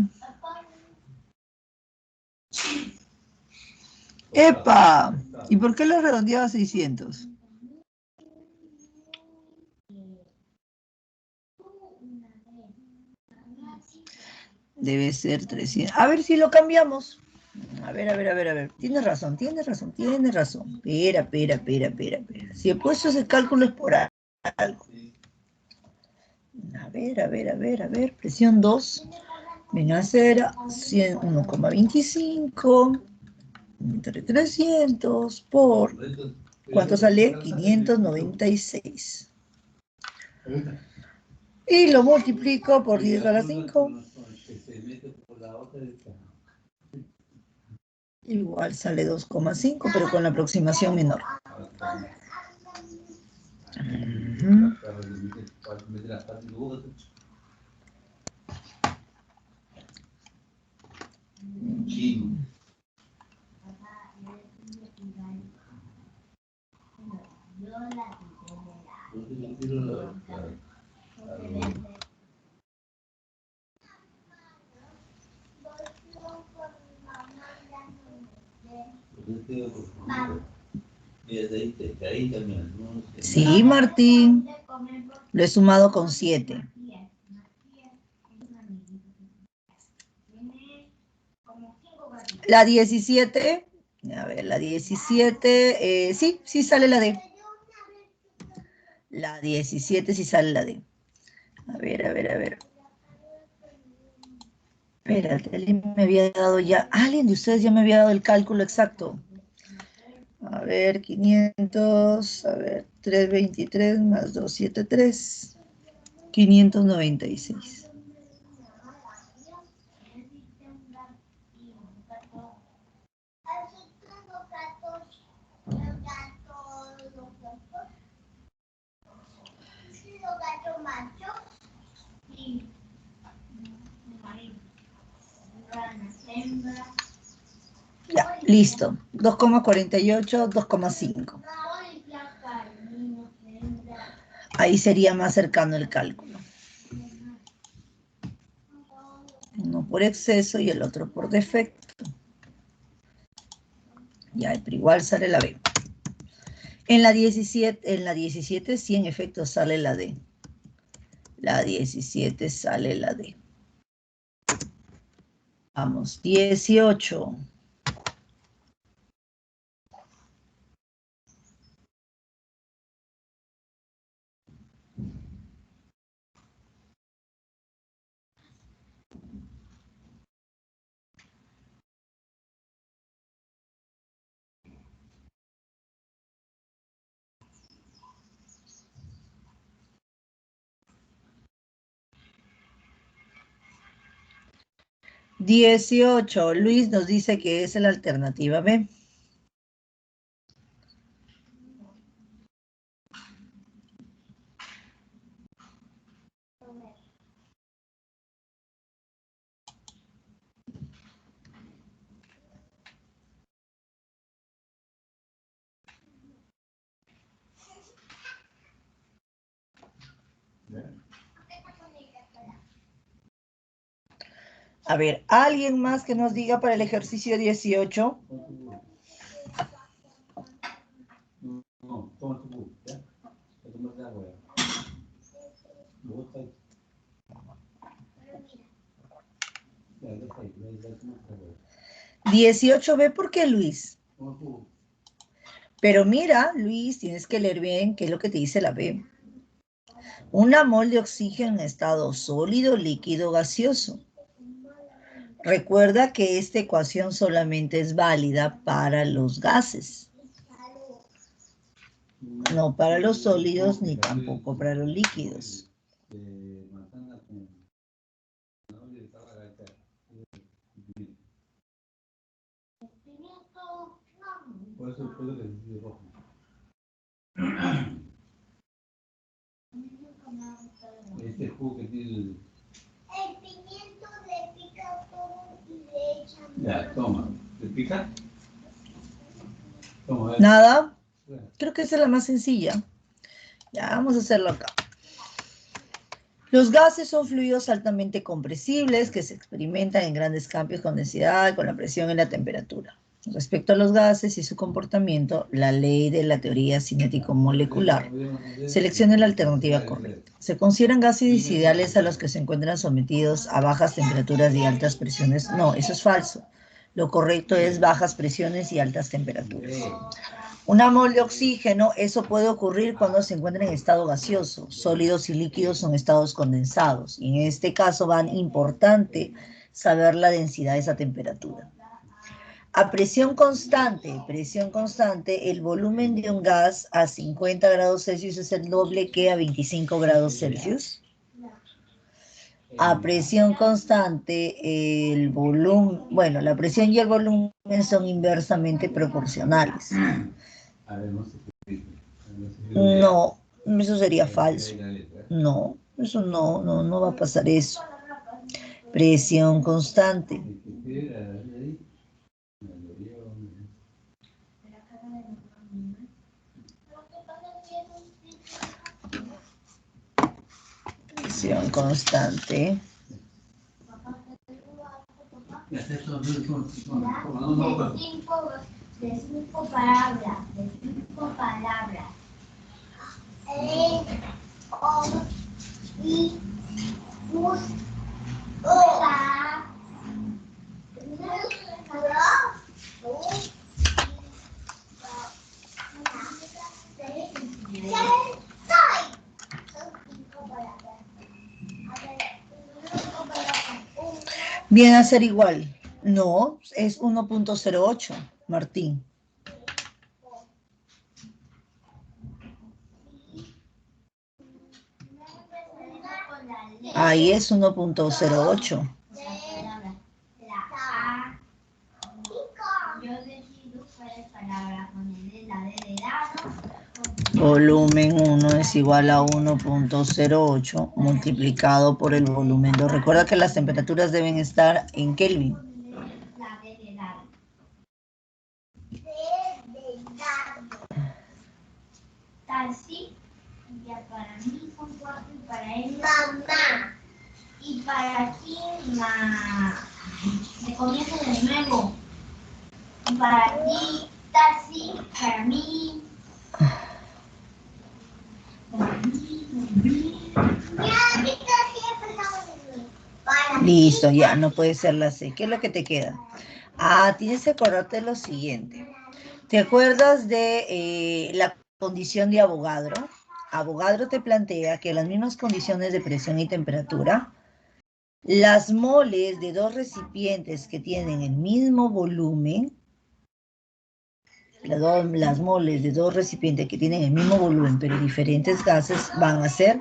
¡Epa! ¿Y por qué lo redondeaba a 600? Debe ser 300. A ver si lo cambiamos. A ver. Tienes razón. Espera. Si he puesto ese cálculo es por algo. A ver, presión 2. Viene a ser 1,25 entre 300 por... ¿Cuánto sale? 596. Y lo multiplico por 10 a la 5. Igual sale 2,5, pero con la aproximación menor. Sí, Martín. Lo he sumado con 7. La 17. A ver, la 17. Sí sale la D. La 17 sí sale la D. A ver. Espérate, alguien me había dado ya... Alguien de ustedes ya me había dado el cálculo exacto. A ver, 500, a ver, 323 más 273, 596. Ya, listo. 2,48, 2,5. Ahí sería más cercano el cálculo. Uno por exceso y el otro por defecto. Ya, pero igual sale la B. En la 17 sí, en efecto, sale la D. La 17 sale la D. Vamos, 18. Luis nos dice que es la alternativa B. A ver, ¿alguien más que nos diga para el ejercicio 18? No, toma tu bus, ¿ya? A tomar agua. 18B, ¿por qué, Luis? Pero mira, Luis, tienes que leer bien qué es lo que te dice la B. Una mol de oxígeno en estado sólido, líquido, gaseoso. Recuerda que esta ecuación solamente es válida para los gases. No para los sólidos ni tampoco para los líquidos. Por eso el pelo que es rojo. Este jugo que tiene el pimiento le pica todo y le echan... Ya, toma. ¿Le pica? Toma, nada. Creo que esa es la más sencilla. Ya, vamos a hacerlo acá. Los gases son fluidos altamente compresibles que se experimentan en grandes cambios con densidad, con la presión y la temperatura. Respecto a los gases y su comportamiento, la ley de la teoría cinético-molecular selecciona la alternativa correcta. Se consideran gases ideales a los que se encuentran sometidos a bajas temperaturas y altas presiones. No, eso es falso. Lo correcto es bajas presiones y altas temperaturas. Una mol de oxígeno, eso puede ocurrir cuando se encuentra en estado gaseoso. Sólidos y líquidos son estados condensados. Y en este caso va importante saber la densidad de esa temperatura. A presión constante, el volumen de un gas a 50 grados Celsius es el doble que a 25 grados Celsius. A presión constante, el volumen, bueno, la presión y el volumen son inversamente proporcionales. No, eso sería falso. No, eso no va a pasar eso. Presión constante. Presión constante. De cinco palabras. Viene a ser igual. No, es 1.08, Martín. Ahí es 1.08. Volumen 1 es igual a 1.08 multiplicado por el volumen 2. Recuerda que las temperaturas deben estar en Kelvin. Así, ya para mí son 4 y para él mamá. Y para ti se comienza de nuevo. Y para ti, Tassi, para mí. Listo, ya, no puede ser la C. ¿Qué es lo que te queda? Ah, tienes que acordarte lo siguiente. ¿Te acuerdas de la condición de Avogadro? Avogadro te plantea que las mismas condiciones de presión y temperatura, las moles de dos recipientes que tienen el mismo volumen, las moles de dos recipientes que tienen el mismo volumen pero diferentes gases van a ser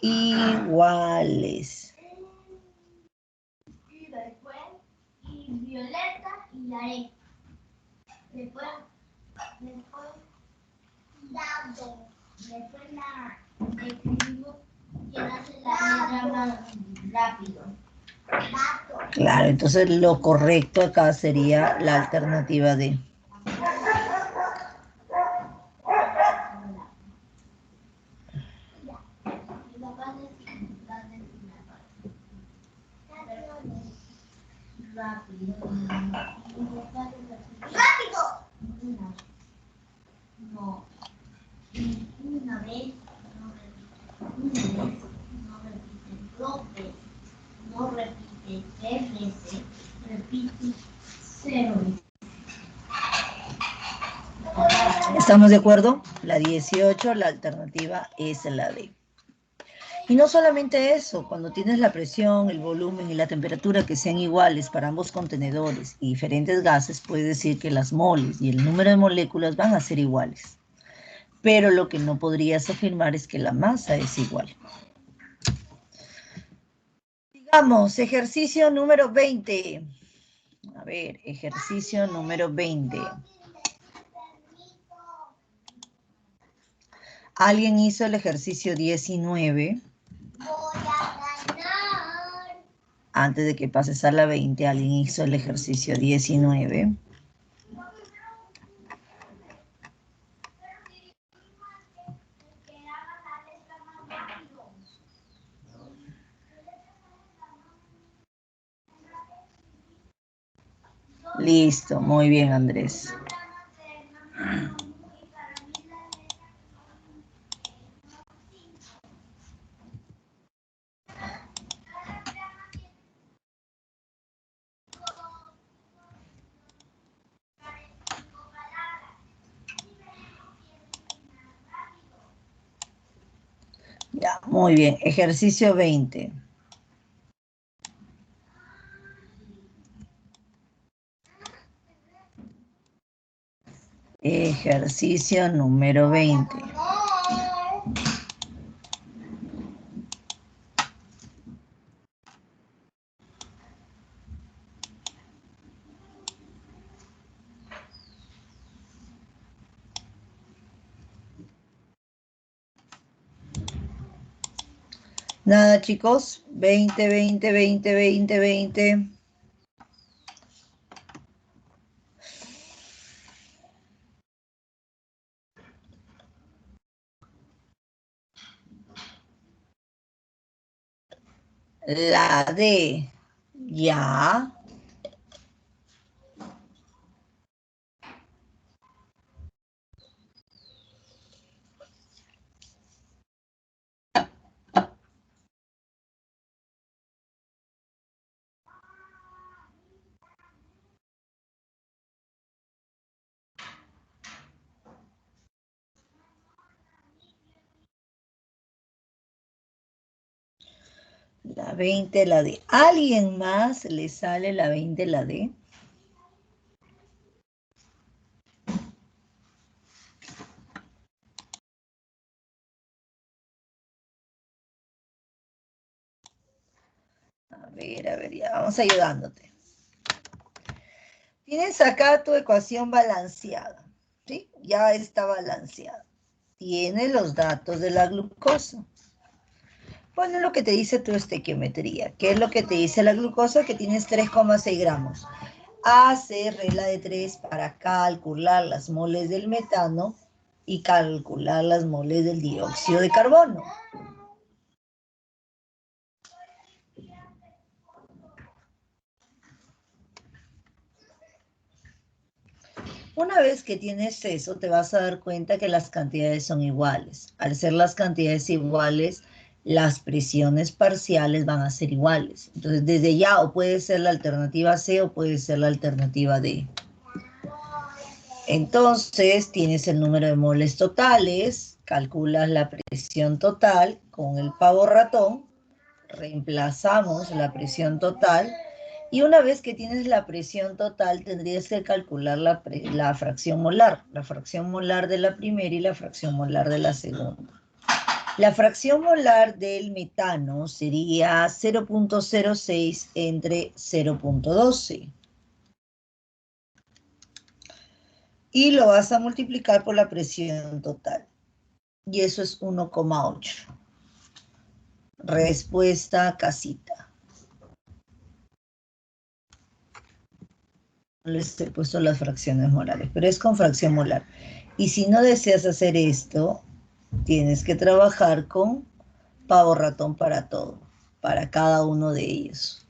iguales. Y después, y violeta y la E. Después dado. Después la escribimos y hace la letra más rápido. Claro, entonces lo correcto acá sería la alternativa D. ¡Rápido! No. Una vez, no repite, dos veces, no repite, tres veces, repite, 0 veces. ¿Estamos de acuerdo? La 18, la alternativa es la D. Y no solamente eso, cuando tienes la presión, el volumen y la temperatura que sean iguales para ambos contenedores y diferentes gases, puedes decir que las moles y el número de moléculas van a ser iguales. Pero lo que no podrías afirmar es que la masa es igual. Digamos, ejercicio número 20. A ver, ejercicio número 20. Alguien hizo el ejercicio 19. Voy a ganar. Antes de que pases a la 20, alguien hizo el ejercicio 19. Listo, muy bien, Andrés. Ya, muy bien. Ejercicio 20. Ejercicio número 20. Nada, chicos. 20, 20, 20, 20, 20. La D. Ya. La 20, la D. ¿Alguien más le sale la 20, la D? A ver, ya vamos ayudándote. Tienes acá tu ecuación balanceada, ¿sí? Ya está balanceada. Tiene los datos de la glucosa. Bueno, lo que te dice tu estequiometría. ¿Qué es lo que te dice la glucosa? Que tienes 3,6 gramos. Hace regla de 3 para calcular las moles del metano y calcular las moles del dióxido de carbono. Una vez que tienes eso, te vas a dar cuenta que las cantidades son iguales. Al ser las cantidades iguales, las presiones parciales van a ser iguales. Entonces, desde ya, o puede ser la alternativa C o puede ser la alternativa D. Entonces, tienes el número de moles totales, calculas la presión total con el pavo ratón, reemplazamos la presión total, y una vez que tienes la presión total, tendrías que calcular la fracción molar de la primera y la fracción molar de la segunda. La fracción molar del metano sería 0,06 entre 0,12. Y lo vas a multiplicar por la presión total. Y eso es 1,8. Respuesta casita. Les he puesto las fracciones molares, pero es con fracción molar. Y si no deseas hacer esto, tienes que trabajar con pavo ratón para todo, para cada uno de ellos.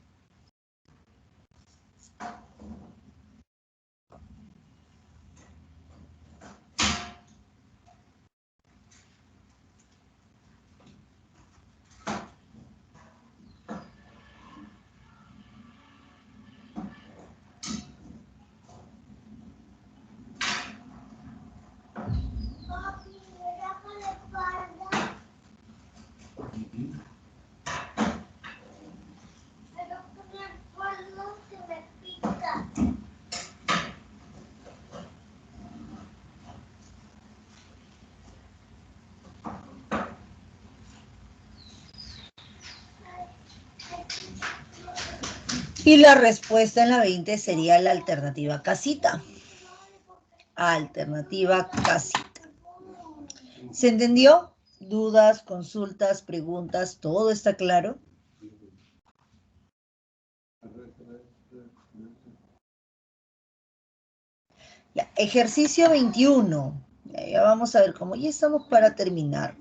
Y la respuesta en la 20 sería la alternativa casita. Alternativa casita. ¿Se entendió? ¿Dudas, consultas, preguntas? ¿Todo está claro? Ya, ejercicio 21. Ya vamos a ver cómo ya estamos para terminar.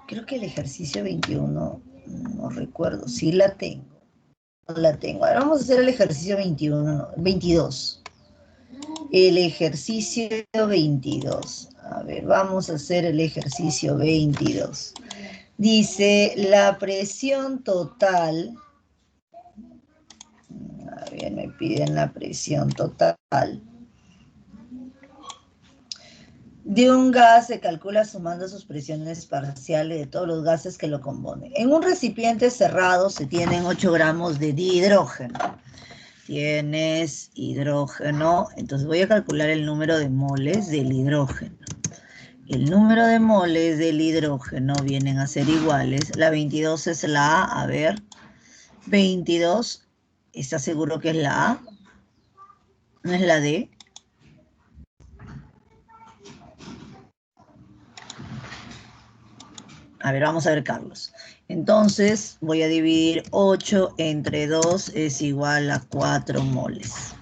Creo que el ejercicio 21, no recuerdo, sí la tengo. No la tengo. Ahora vamos a hacer el ejercicio 22. El ejercicio 22. A ver, vamos a hacer el ejercicio 22. Dice, la presión total. A ver, me piden la presión total. De un gas se calcula sumando sus presiones parciales de todos los gases que lo componen. En un recipiente cerrado se tienen 8 gramos de dihidrógeno. Tienes hidrógeno, entonces voy a calcular el número de moles del hidrógeno. El número de moles del hidrógeno vienen a ser iguales. La 22 es la A, a ver. 22, ¿estás seguro que es la A? ¿No es la D? A ver, vamos a ver, Carlos. Entonces, voy a dividir 8 entre 2 es igual a 4 moles.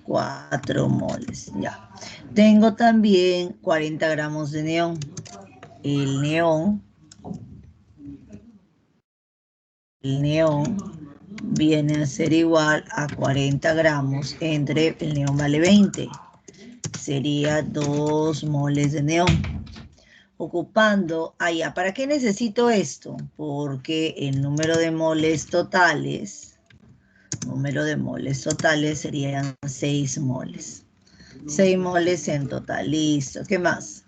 4 moles, ya. Tengo también 40 gramos de neón. El neón viene a ser igual a 40 gramos entre, el neón vale 20. Sería 2 moles de neón. Ocupando, ¿para qué necesito esto? Porque el número de moles totales serían 6 moles. 6 moles en total, listo. ¿Qué más?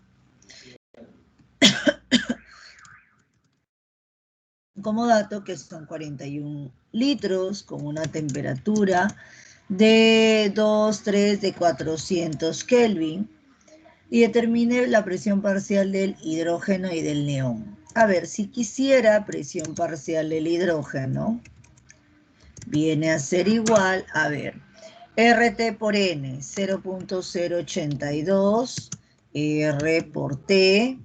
Como dato que son 41 litros con una temperatura de 2,3 de 400 Kelvin. Y determine la presión parcial del hidrógeno y del neón. A ver, si quisiera presión parcial del hidrógeno, viene a ser igual, a ver, RT por N, 0.082, R por T,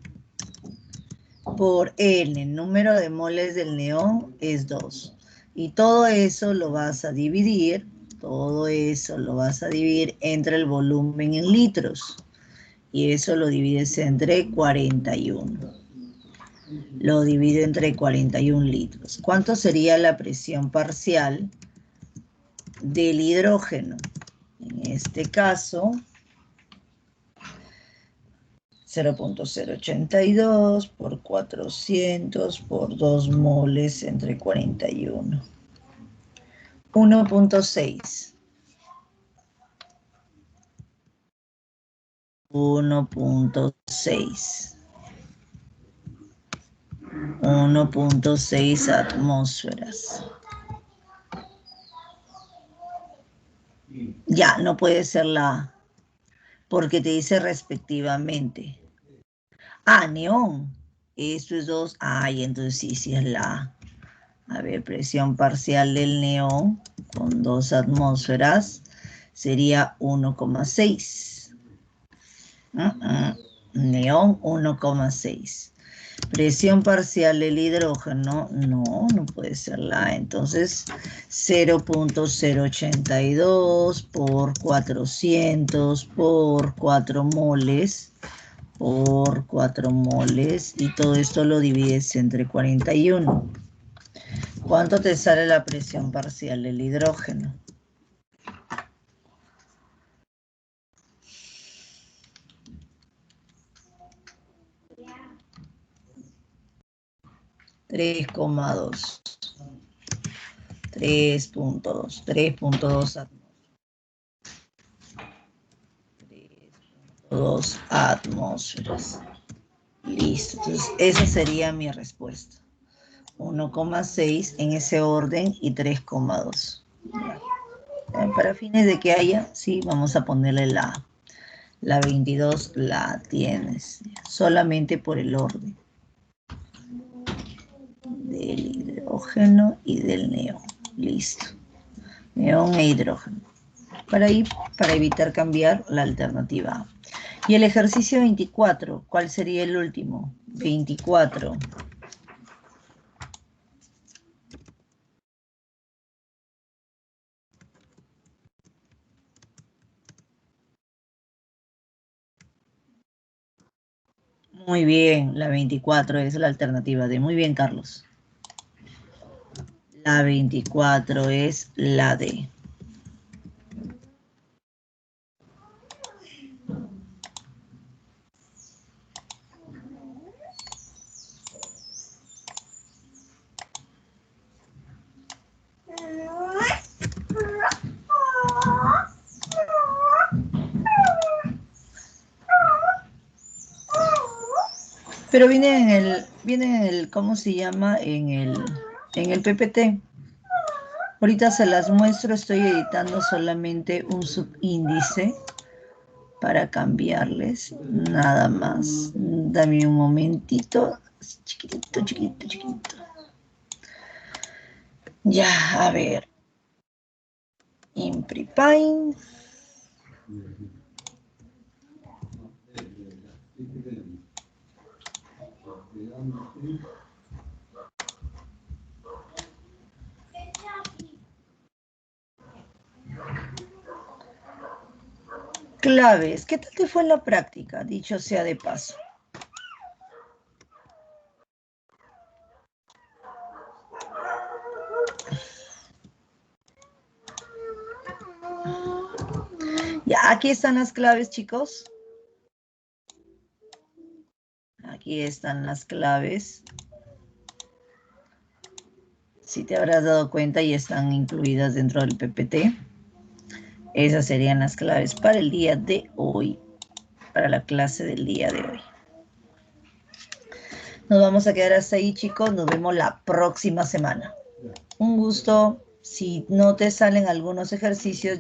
por N, el número de moles del neón es 2. Y todo eso lo vas a dividir, entre el volumen en litros. Y eso lo divides entre 41. Lo divido entre 41 litros. ¿Cuánto sería la presión parcial del hidrógeno? En este caso, 0.082 por 400 por 2 moles entre 41. 1.6. 1.6. 1.6 atmósferas. Ya, no puede ser la A, porque te dice respectivamente. Ah, neón. Esto es 2. Ay, entonces sí es la A. A ver, presión parcial del neón con 2 atmósferas sería 1,6. Neón 1,6. Presión parcial del hidrógeno, no puede ser la A. Entonces, 0.082 por 400 por 4 moles, y todo esto lo divides entre 41. ¿Cuánto te sale la presión parcial del hidrógeno? $3,2. 3.2 atmósferas. 3.2 atmósferas. Listo. Entonces, esa sería mi respuesta. 1,6 en ese orden y 3,2. Para fines de que haya, sí, vamos a ponerle la A. La 22 la tienes. Solamente por el orden del hidrógeno y del neón. Listo. Neón e hidrógeno. Para evitar cambiar la alternativa A. Y el ejercicio 24, ¿cuál sería el último? 24. Muy bien, la 24 es la alternativa D. Muy bien, Carlos. La 24 es la D. Pero viene en el, ¿cómo se llama? En el PPT. Ahorita se las muestro, estoy editando solamente un subíndice para cambiarles, nada más. Dame un momentito, chiquitito, chiquitito, chiquitito. Ya, a ver. ImpriPaint. Claves. ¿Qué tal te fue en la práctica? Dicho sea de paso. Ya, aquí están las claves, chicos. Aquí están las claves. Si te habrás dado cuenta, ya están incluidas dentro del PPT. Esas serían las claves para el día de hoy, para la clase del día de hoy. Nos vamos a quedar hasta ahí, chicos. Nos vemos la próxima semana. Un gusto. Si no te salen algunos ejercicios,